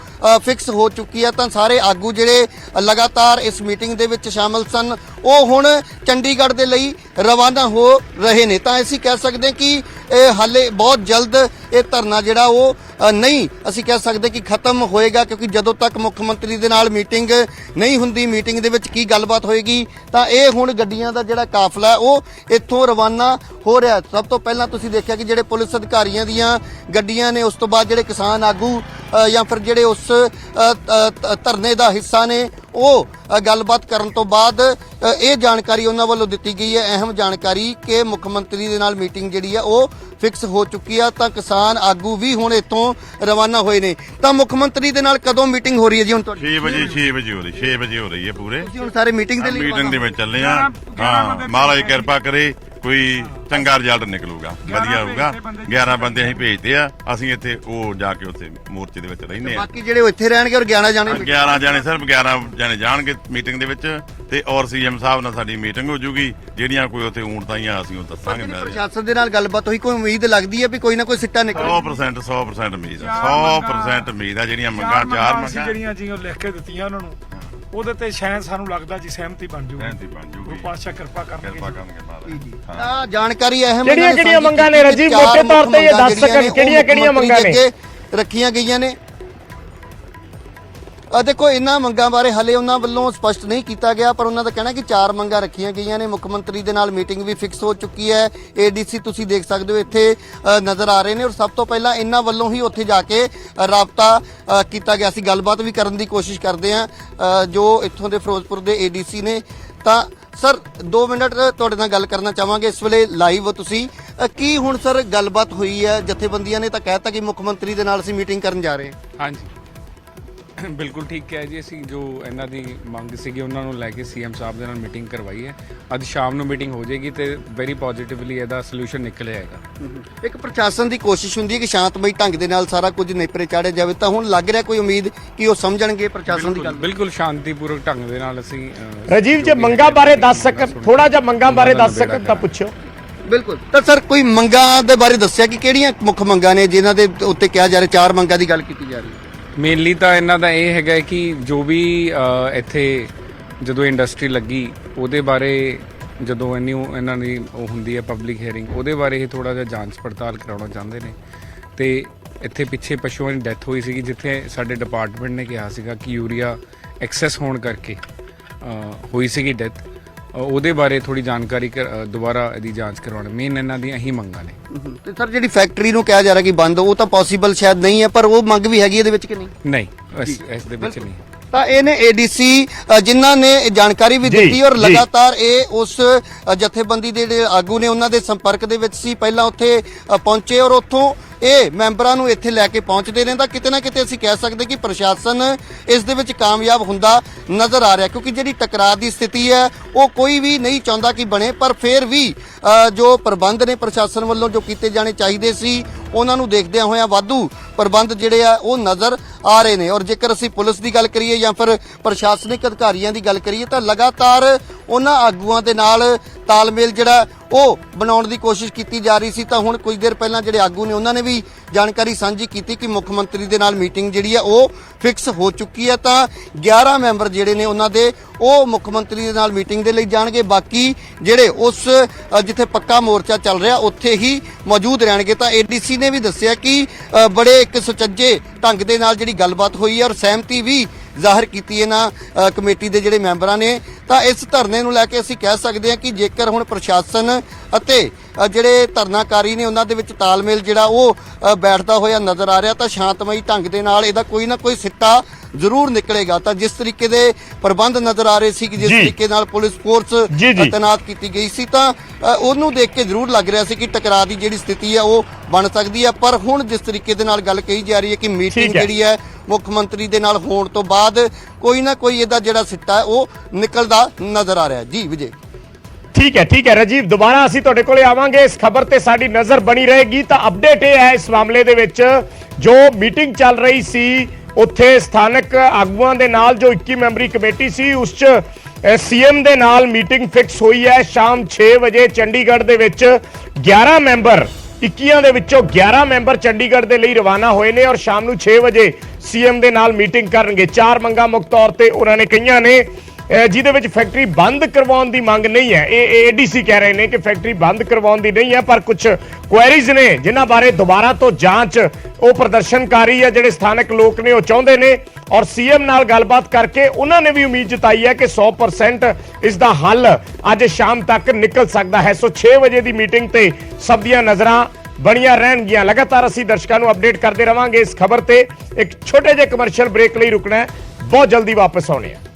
ਫਿਕਸ ਹੋ ਚੁੱਕੀ ਹੈ। ਤਾਂ ਸਾਰੇ ਆਗੂ ਜਿਹੜੇ ਲਗਾਤਾਰ ਇਸ ਮੀਟਿੰਗ ਦੇ ਵਿੱਚ ਸ਼ਾਮਲ ਸਨ ਉਹ ਹੁਣ ਚੰਡੀਗੜ੍ਹ ਦੇ ਲਈ ਰਵਾਨਾ ਹੋ ਰਹੇ ਨੇ। ਤਾਂ ਅਸੀਂ ਕਹਿ ਸਕਦੇ ਹਾਂ ਕਿ ਇਹ ਹਾਲੇ ਬਹੁਤ ਜਲਦ ਇਹ ਧਰਨਾ ਜਿਹੜਾ ਉਹ ਨਹੀਂ ਅਸੀਂ ਕਹਿ ਸਕਦੇ ਕਿ ਖਤਮ ਹੋਏਗਾ, ਕਿਉਂਕਿ ਜਦੋਂ ਤੱਕ ਮੁੱਖ ਮੰਤਰੀ ਦੇ ਨਾਲ ਮੀਟਿੰਗ ਨਹੀਂ ਹੁੰਦੀ, ਮੀਟਿੰਗ ਦੇ ਵਿੱਚ ਕੀ ਗੱਲਬਾਤ ਹੋਏਗੀ। ਤਾਂ ਇਹ ਹੁਣ ਗੱਡੀਆਂ ਦਾ ਜਿਹੜਾ ਕਾਫਲਾ ਉਹ ਇੱਥੋਂ ਰਵਾਨਾ ਹੋ ਰਿਹਾ। ਸਭ ਤੋਂ ਪਹਿਲਾਂ ਤੁਸੀਂ ਦੇਖਿਆ ਕਿ ਜਿਹੜੇ ਪੁਲਿਸ ਅਧਿਕਾਰੀਆਂ ਦੀਆਂ ਗੱਡੀਆਂ ਨੇ, ਉਸ ਤੋਂ ਬਾਅਦ ਜਿਹੜੇ ਕਿਸਾਨ ਆਗੂ ਜਾਂ ਫਿਰ ਜਿਹੜੇ ਉਸ ਧਰਨੇ ਦਾ ਹਿੱਸਾ ਨੇ ਉਹ ਗੱਲਬਾਤ ਕਰਨ ਤੋਂ ਬਾਅਦ ਇਹ ਜਾਣਕਾਰੀ ਉਹਨਾਂ ਵੱਲੋਂ ਦਿੱਤੀ ਗਈ ਹੈ, ਅਹਿਮ ਜਾਣਕਾਰੀ ਕਿ ਮੁੱਖ ਮੰਤਰੀ ਦੇ ਨਾਲ ਮੀਟਿੰਗ ਜਿਹੜੀ ਹੈ ਉਹ ਫਿਕਸ ਹੋ ਚੁੱਕੀ ਆ। ਤਾਂ ਕਿਸਾਨ ਆਗੂ ਵੀ ਹੁਣ ਇੱਥੋਂ ਰਵਾਨਾ ਹੋਏ ਨੇ। ਤਾਂ ਮੁੱਖ ਮੰਤਰੀ ਦੇ ਨਾਲ ਕਦੋਂ ਮੀਟਿੰਗ ਹੋ ਰਹੀ ਹੈ ਜੀ? ਹੁਣ ਤੁਹਾਡੀ 6 ਵਜੇ ਹੋ ਰਹੀ ਹੈ ਪੂਰੇ। ਤੁਸੀਂ ਹੁਣ ਸਾਰੇ ਮੀਟਿੰਗ ਦੇ ਲਈ ਮੀਟਿੰਗ ਦੇ ਵਿੱਚ ਚੱਲੇ ਆ। ਹਾਂ, ਮਹਾਰਾਜ ਕਿਰਪਾ ਕਰੇ ਕੋਈ ਚੰਗਾ ਰਿਜ਼ਲਟ ਨਿਕਲੂਗਾ, ਵਧੀਆ ਹੋਊਗਾ। 11 ਬੰਦੇ ਅਸੀਂ ਭੇਜਦੇ ਆ, ਅਸੀਂ ਇੱਥੇ ਉਹ ਜਾ ਕੇ ਉੱਥੇ ਮੋਰਚੇ ਦੇ ਵਿੱਚ ਰਹਿੰਦੇ ਆ। ਬਾਕੀ ਜਿਹੜੇ ਇੱਥੇ ਰਹਿਣਗੇ ਔਰ 11 ਜਾਣੇ 11 ਜਾਣੇ, ਸਿਰਫ 11 ਜਾਣੇ ਜਾਣਗੇ ਮੀਟਿੰਗ ਦੇ ਵਿੱਚ ਤੇ ਔਰ ਸੀਐਮ ਸਾਹਿਬ ਨਾਲ ਸਾਡੀ ਮੀਟਿੰਗ ਹੋ ਜੂਗੀ। ਜਿਹੜੀਆਂ ਕੋਈ ਉੱਥੇ ਊਣਤਾਈਆਂ ਅਸੀਂ ਉਹ ਦੱਸਾਂਗੇ। ਪ੍ਰਸ਼ਾਸਨ ਦੇ ਨਾਲ ਗੱਲਬਾਤ ਹੋਈ, ਕੋਈ ਉਮੀਦ ਲੱਗਦੀ ਹੈ ਵੀ ਕੋਈ ਨਾ ਕੋਈ ਸਿੱਟਾ ਨਿਕਲੇ? 100% ਉਮੀਦ ਆ, 100% ਉਮੀਦ ਆ। ਜਿਹੜੀਆਂ ਮੰਗਾਂ 4 ਮੰਗਾਂ ਜਿਹੜੀਆਂ ਜੀ ਉਹ ਲਿਖ ਕੇ ਦਿੱਤੀਆਂ ਉਹਨਾਂ ਨੂੰ, ਉਹਦੇ ਤੇ ਸ਼ਾਇਦ ਸਾਨੂੰ ਲੱਗਦਾ ਜੀ ਸਹਿਮਤੀ ਬਣ ਜੂਗੀ। ਗੁਰੂ ਪਾਤਸ਼ਾਹ ਕਿਰਪਾ ਕਰਨਗੇ। ਤਾਂ ਜਾਣਕਾਰੀ ਅਹਿਮ ਕਿਹੜੀਆਂ ਮੰਗਾਂ ਨੇ ਰਜੀਵ? ਮੋਟੇ ਤੌਰ ਤੇ ਇਹ ਦੱਸ ਸਕਣ ਕਿਹੜੀਆਂ ਮੰਗਾਂ ਨੇ ਰੱਖੀਆਂ ਗਈਆਂ ਨੇ। ਦੇਖੋ ਇਹਨਾਂ ਮੰਗਾਂ ਬਾਰੇ ਹਲੇ ਉਹਨਾਂ ਵੱਲੋਂ ਸਪਸ਼ਟ ਨਹੀਂ ਕੀਤਾ ਗਿਆ, ਪਰ ਉਹਨਾਂ ਦਾ ਕਹਿਣਾ ਕਿ 4 ਮੰਗਾਂ ਰੱਖੀਆਂ ਗਈਆਂ ਨੇ। ਮੁੱਖ ਮੰਤਰੀ ਦੇ ਨਾਲ ਮੀਟਿੰਗ ਵੀ ਫਿਕਸ ਹੋ ਚੁੱਕੀ ਹੈ। ਏਡੀਸੀ ਤੁਸੀਂ ਦੇਖ ਸਕਦੇ ਹੋ ਇੱਥੇ ਨਜ਼ਰ ਆ ਰਹੇ ਨੇ ਔਰ ਸਭ ਤੋਂ ਪਹਿਲਾਂ ਇਹਨਾਂ ਵੱਲੋਂ ਹੀ ਉੱਥੇ ਜਾ ਕੇ ਰਾਬਤਾ ਕੀਤਾ ਗਿਆ ਸੀ। ਗੱਲਬਾਤ ਵੀ ਕਰਨ ਦੀ ਕੋਸ਼ਿਸ਼ ਕਰਦੇ ਹਾਂ ਜੋ ਇੱਥੋਂ ਦੇ ਫਿਰੋਜ਼ਪੁਰ ਦੇ ਏਡੀਸੀ ਨੇ। ਤਾਂ ਸਰ 2 ਮਿੰਟ ਤੁਹਾਡੇ ਨਾਲ ਗੱਲ ਕਰਨਾ ਚਾਹਾਂਗੇ। ਇਸ ਵੇਲੇ ਲਾਈਵ ਤੁਸੀਂ ਕੀ ਹੁਣ ਸਰ ਗੱਲਬਾਤ ਹੋਈ ਹੈ? ਜਥੇਬੰਦੀਆਂ ਨੇ ਤਾਂ ਕਹਿਤਾ ਕਿ ਮੁੱਖ ਮੰਤਰੀ ਦੇ ਨਾਲ ਅਸੀਂ ਮੀਟਿੰਗ ਕਰਨ ਜਾ ਰਹੇ ਹਾਂ। ਹਾਂਜੀ ਬਿਲਕੁਲ ਠੀਕ ਹੈ ਜੀ। ਅਸੀਂ ਜੋ ਇਹਨਾਂ ਦੀ ਮੰਗ ਸੀਗੀ ਉਹਨਾਂ ਨੂੰ ਲੈ ਕੇ ਸੀਐਮ ਸਾਹਿਬ ਦੇ ਨਾਲ ਮੀਟਿੰਗ ਕਰਵਾਈ ਹੈ। ਅੱਜ ਸ਼ਾਮ ਨੂੰ ਮੀਟਿੰਗ ਹੋ ਜਾਏਗੀ ਤੇ ਵੈਰੀ ਪੋਜ਼ਿਟਿਵਲੀ ਇਹਦਾ ਸੋਲੂਸ਼ਨ ਨਿਕਲ ਆਏਗਾ। ਇੱਕ ਪ੍ਰਸ਼ਾਸਨ ਦੀ ਕੋਸ਼ਿਸ਼ ਹੁੰਦੀ ਹੈ ਕਿ ਸ਼ਾਂਤਮਈ ਢੰਗ ਦੇ ਨਾਲ ਸਾਰਾ ਕੁਝ ਨੇਪਰੇ ਚਾੜਿਆ ਜਾਵੇ, ਤਾਂ ਹੁਣ ਲੱਗ ਰਿਹਾ ਕੋਈ ਉਮੀਦ ਕਿ ਉਹ ਸਮਝਣਗੇ ਪ੍ਰਸ਼ਾਸਨ ਦੀ ਗੱਲ? ਬਿਲਕੁਲ ਸ਼ਾਂਤੀਪੂਰਵਕ ਢੰਗ ਦੇ ਨਾਲ ਅਸੀਂ ਰਜੀਵ ਜੇ ਮੰਗਾਂ ਬਾਰੇ ਦੱਸ ਸਕਣ, ਥੋੜਾ ਜਿਹਾ ਮੰਗਾਂ ਬਾਰੇ ਦੱਸ ਸਕਣ ਤਾਂ ਪੁੱਛੋ। ਬਿਲਕੁਲ। ਤਾਂ ਸਰ ਕੋਈ ਮੰਗਾਂ ਦੇ ਬਾਰੇ ਦੱਸਿਆ ਕਿ ਕਿਹੜੀਆਂ ਮੁੱਖ ਮੰਗਾਂ ਨੇ ਜਿਨ੍ਹਾਂ ਦੇ ਉੱਤੇ ਕਿਹਾ ਜਾ ਰਿਹਾ 4 ਮੰਗਾਂ ਦੀ ਗੱਲ ਕੀਤੀ ਜਾ ਰਹੀ ਹੈ? ਮੇਨਲੀ ਤਾਂ ਇਹਨਾਂ ਦਾ ਇਹ ਹੈਗਾ ਕਿ ਜੋ ਵੀ ਇੱਥੇ ਜਦੋਂ ਇੰਡਸਟਰੀ ਲੱਗੀ ਉਹਦੇ ਬਾਰੇ ਜਦੋਂ ਇਹਨਾਂ ਦੀ ਉਹ ਹੁੰਦੀ ਹੈ ਪਬਲਿਕ ਹੀਅਰਿੰਗ, ਉਹਦੇ ਬਾਰੇ ਇਹ ਥੋੜਾ ਜਿਹਾ ਜਾਂਚ ਪੜਤਾਲ ਕਰਾਉਣਾ ਚਾਹੁੰਦੇ ਨੇ। ਤੇ ਇੱਥੇ ਪਿੱਛੇ ਪਸ਼ੂਆਂ ਦੀ ਡੈਥ ਹੋਈ ਸੀਗੀ ਜਿੱਥੇ ਸਾਡੇ ਡਿਪਾਰਟਮੈਂਟ ਨੇ ਕਿਹਾ ਸੀਗਾ ਕਿ ਯੂਰੀਆ ਐਕਸੈਸ ਹੋਣ ਕਰਕੇ ਹੋਈ ਸੀਗੀ ਡੈਥ। ਉਹਦੇ ਬਾਰੇ ਥੋੜੀ ਜਾਣਕਾਰੀ ਦੁਬਾਰਾ ਇਹਦੀ ਜਾਂਚ ਕਰਵਾਉਣੀ ਮੇਨ ਇਹਨਾਂ ਦੀਆਂ ਇਹੀ ਮੰਗਾਂ ਨੇ। ਤੇ ਸਰ ਜਿਹੜੀ ਫੈਕਟਰੀ ਨੂੰ ਕਿਹਾ ਜਾ ਰਿਹਾ ਕਿ ਬੰਦ, ਉਹ ਤਾਂ ਪੋਸੀਬਲ ਸ਼ਾਇਦ ਨਹੀਂ ਹੈ, ਪਰ ਉਹ ਮੰਗ ਵੀ ਹੈਗੀ ਇਹਦੇ ਵਿੱਚ ਕਿ ਨਹੀਂ? ਨਹੀਂ, ਇਸ ਦੇ ਵਿੱਚ ਨਹੀਂ। ਤਾਂ ਇਹ ਨੇ ਏਡੀਸੀ ਜਿਨ੍ਹਾਂ ਨੇ ਜਾਣਕਾਰੀ ਵੀ ਦਿੱਤੀ ਔਰ ਲਗਾਤਾਰ ਇਹ ਉਸ ਜਥੇਬੰਦੀ ਦੇ ਜਿਹੜੇ ਆਗੂ ਨੇ ਉਹਨਾਂ ਦੇ ਸੰਪਰਕ ਦੇ ਵਿੱਚ ਸੀ, ਪਹਿਲਾਂ ਉੱਥੇ ਪਹੁੰਚੇ ਔਰ ਉੱਥੋਂ ਇਹ ਮੈਂਬਰਾਂ ਨੂੰ ਇੱਥੇ ਲੈ ਕੇ ਪਹੁੰਚਦੇ ਨੇ। ਤਾਂ ਕਿਤੇ ਨਾ ਕਿਤੇ ਅਸੀਂ ਕਹਿ ਸਕਦੇ ਕਿ ਪ੍ਰਸ਼ਾਸਨ ਇਸ ਦੇ ਵਿੱਚ ਕਾਮਯਾਬ ਹੁੰਦਾ ਨਜ਼ਰ ਆ ਰਿਹਾ, ਕਿਉਂਕਿ ਜਿਹੜੀ ਟਕਰਾਅ ਦੀ ਸਥਿਤੀ ਹੈ ਉਹ ਕੋਈ ਵੀ ਨਹੀਂ ਚਾਹੁੰਦਾ ਕਿ ਬਣੇ, ਪਰ ਫਿਰ ਵੀ ਜੋ ਪ੍ਰਬੰਧ ਨੇ ਪ੍ਰਸ਼ਾਸਨ ਵੱਲੋਂ ਜੋ ਕੀਤੇ ਜਾਣੇ ਚਾਹੀਦੇ ਸੀ ਉਹਨਾਂ ਨੂੰ ਦੇਖਦਿਆਂ ਹੋਇਆਂ ਵਾਧੂ ਪ੍ਰਬੰਧ ਜਿਹੜੇ ਆ ਉਹ ਨਜ਼ਰ ਆ ਰਹੇ ਨੇ। ਔਰ ਜੇਕਰ ਅਸੀਂ ਪੁਲਿਸ ਦੀ ਗੱਲ ਕਰੀਏ ਜਾਂ ਫਿਰ ਪ੍ਰਸ਼ਾਸਨਿਕ ਅਧਿਕਾਰੀਆਂ ਦੀ ਗੱਲ ਕਰੀਏ ਤਾਂ ਲਗਾਤਾਰ ਉਹਨਾਂ ਆਗੂਆਂ ਦੇ ਨਾਲ ਤਾਲਮੇਲ ਜਿਹੜਾ ਉਹ ਬਣਾਉਣ ਦੀ ਕੋਸ਼ਿਸ਼ ਕੀਤੀ ਜਾ ਰਹੀ ਸੀ। ਤਾਂ ਹੁਣ ਕੁਝ ਦੇਰ ਪਹਿਲਾਂ ਜਿਹੜੇ ਆਗੂ ਨੇ ਉਹਨਾਂ ਨੇ ਵੀ ਜਾਣਕਾਰੀ ਸਾਂਝੀ ਕੀਤੀ ਕਿ ਮੁੱਖ ਮੰਤਰੀ ਦੇ ਨਾਲ ਮੀਟਿੰਗ ਜਿਹੜੀ ਆ ਉਹ ਫਿਕਸ ਹੋ ਚੁੱਕੀ ਹੈ। ਤਾਂ 11 ਮੈਂਬਰ ਜਿਹੜੇ ਨੇ ਉਹਨਾਂ ਦੇ ਉਹ ਮੁੱਖ ਮੰਤਰੀ ਦੇ ਨਾਲ ਮੀਟਿੰਗ ਦੇ ਲਈ ਜਾਣਗੇ, ਬਾਕੀ ਜਿਹੜੇ ਉਸ ਜਿੱਥੇ ਪੱਕਾ ਮੋਰਚਾ ਚੱਲ ਰਿਹਾ ਉੱਥੇ ਹੀ ਮੌਜੂਦ ਰਹਿਣਗੇ। ਤਾਂ ਏਡੀਸੀ ਨੇ ਵੀ ਦੱਸਿਆ ਕਿ ਬੜੇ ਇੱਕ ਸੁਚੱਜੇ ਢੰਗ ਦੇ ਨਾਲ ਜਿਹੜੀ ਗੱਲਬਾਤ ਹੋਈ ਹੈ ਔਰ ਸਹਿਮਤੀ ਵੀ ਜ਼ਾਹਰ ਕੀਤੀ ਇਹਨਾਂ ਕਮੇਟੀ ਦੇ ਜਿਹੜੇ ਮੈਂਬਰਾਂ ਨੇ। ਤਾਂ ਇਸ ਧਰਨੇ ਨੂੰ ਲੈ ਕੇ ਅਸੀਂ ਕਹਿ ਸਕਦੇ ਹਾਂ ਕਿ ਜੇਕਰ ਹੁਣ ਪ੍ਰਸ਼ਾਸਨ ਅਤੇ ਜਿਹੜੇ ਧਰਨਾਕਾਰੀ ਨੇ ਉਹਨਾਂ ਦੇ ਵਿੱਚ ਤਾਲਮੇਲ ਜਿਹੜਾ ਉਹ ਬੈਠਦਾ ਹੋਇਆ ਨਜ਼ਰ ਆ ਰਿਹਾ, ਤਾਂ ਸ਼ਾਂਤਮਈ ਢੰਗ ਦੇ ਨਾਲ ਇਹਦਾ ਕੋਈ ਨਾ ਕੋਈ ਸਿੱਟਾ ਜ਼ਰੂਰ ਨਿਕਲੇਗਾ। ਤਾਂ ਜਿਸ ਤਰੀਕੇ ਦੇ ਪ੍ਰਬੰਧ ਨਜ਼ਰ ਆ ਰਹੇ ਸੀ ਕਿ ਜਿਸ ਤਰੀਕੇ ਨਾਲ ਪੁਲਿਸ ਫੋਰਸ ਤੈਨਾਤ ਕੀਤੀ ਗਈ ਸੀ, ਤਾਂ ਉਹਨੂੰ ਦੇਖ ਕੇ ਜ਼ਰੂਰ ਲੱਗ ਰਿਹਾ ਸੀ ਕਿ ਟਕਰਾਅ ਦੀ ਜਿਹੜੀ ਸਥਿਤੀ ਹੈ ਉਹ ਬਣ ਸਕਦੀ ਹੈ। ਪਰ ਹੁਣ ਜਿਸ ਤਰੀਕੇ ਦੇ ਨਾਲ ਗੱਲ ਕਹੀ ਜਾ ਰਹੀ ਹੈ ਕਿ ਮੀਟਿੰਗ ਜਿਹੜੀ ਹੈ ਮੁੱਖ ਮੰਤਰੀ ਦੇ ਨਾਲ ਹੋਣ ਤੋਂ ਬਾਅਦ ਕੋਈ ਨਾ ਕੋਈ ਇਹਦਾ ਜਿਹੜਾ ਸਿੱਟਾ ਹੈ ਉਹ ਨਿਕਲਦਾ ਨਜ਼ਰ ਆ ਰਿਹਾ। ਜੀ ਵਿਜੇ। ਠੀਕ ਹੈ ਰਾਜੀਵ, ਦੁਬਾਰਾ ਅਸੀਂ ਤੁਹਾਡੇ ਕੋਲੇ ਆਵਾਂਗੇ। ਇਸ ਖਬਰ ਤੇ ਸਾਡੀ ਨਜ਼ਰ ਬਣੀ ਰਹੇਗੀ। ਤਾਂ ਅਪਡੇਟ ਇਹ ਹੈ ਇਸ ਮਾਮਲੇ ਦੇ ਵਿੱਚ ਜੋ ਮੀਟਿੰਗ ਚੱਲ ਰਹੀ ਸੀ ਉੱਥੇ ਸਥਾਨਕ ਆਗੂਆਂ ਦੇ ਨਾਲ ਜੋ 21 ਮੈਂਬਰੀ ਕਮੇਟੀ ਸੀ ਉਸ 'ਚ ਸੀਐਮ ਦੇ ਨਾਲ ਮੀਟਿੰਗ ਫਿਕਸ ਹੋਈ ਹੈ। ਸ਼ਾਮ 6 ਵਜੇ ਚੰਡੀਗੜ੍ਹ ਦੇ ਵਿੱਚ 11 ਮੈਂਬਰ 21 ਦੇ ਵਿੱਚੋਂ 11 ਮੈਂਬਰ ਚੰਡੀਗੜ੍ਹ ਦੇ ਲਈ ਰਵਾਨਾ ਹੋਏ ਨੇ ਔਰ ਸ਼ਾਮ ਨੂੰ 6 ਵਜੇ ਸੀਐਮ ਦੇ ਨਾਲ ਮੀਟਿੰਗ ਕਰਨਗੇ। 4 ਮੰਗਾਂ ਮੁੱਖ ਤੌਰ ਤੇ ਉਹਨਾਂ ਨੇ ਕਹੀਆਂ ਨੇ, ਜਿਹਦੇ ਵਿੱਚ ਫੈਕਟਰੀ ਬੰਦ ਕਰਵਾਉਣ ਦੀ ਮੰਗ ਨਹੀਂ ਹੈ। ਇਹ ਏਡੀਸੀ ਕਹਿ ਰਹੇ ਨੇ ਕਿ ਫੈਕਟਰੀ ਬੰਦ ਕਰਵਾਉਣ ਦੀ ਨਹੀਂ ਹੈ, ਪਰ ਕੁਝ ਕੁਐਰੀਜ਼ ਨੇ ਜਿਨ੍ਹਾਂ ਬਾਰੇ ਦੁਬਾਰਾ ਤੋਂ ਜਾਂਚ ਉਹ ਪ੍ਰਦਰਸ਼ਨਕਾਰੀ ਹੈ ਜਿਹੜੇ ਸਥਾਨਕ ਲੋਕ ਨੇ ਉਹ ਚਾਹੁੰਦੇ ਨੇ ਔਰ ਸੀਐਮ ਨਾਲ ਗੱਲਬਾਤ ਕਰਕੇ ਉਹਨਾਂ ਨੇ ਵੀ ਉਮੀਦ ਜਤਾਈ ਹੈ ਕਿ 100% ਇਸ ਦਾ ਹੱਲ ਅੱਜ ਸ਼ਾਮ ਤੱਕ ਨਿਕਲ ਸਕਦਾ ਹੈ। ਸੋ 6 ਵਜੇ ਦੀ ਮੀਟਿੰਗ ਤੇ ਸਭ ਦੀਆਂ ਨਜ਼ਰਾਂ ਬਣੀਆਂ ਰਹਿਣਗੀਆਂ। ਲਗਾਤਾਰ ਅਸੀਂ ਦਰਸ਼ਕਾਂ ਨੂੰ ਅਪਡੇਟ ਕਰਦੇ ਰਵਾਂਗੇ ਇਸ ਖਬਰ ਤੇ। ਇੱਕ ਛੋਟੇ ਜਿਹੇ ਕਮਰਸ਼ੀਅਲ ਬ੍ਰੇਕ ਲਈ ਰੁਕਣਾ ਹੈ, ਬਹੁਤ ਜਲਦੀ ਵਾਪਸ ਆਉਣੇ ਆ।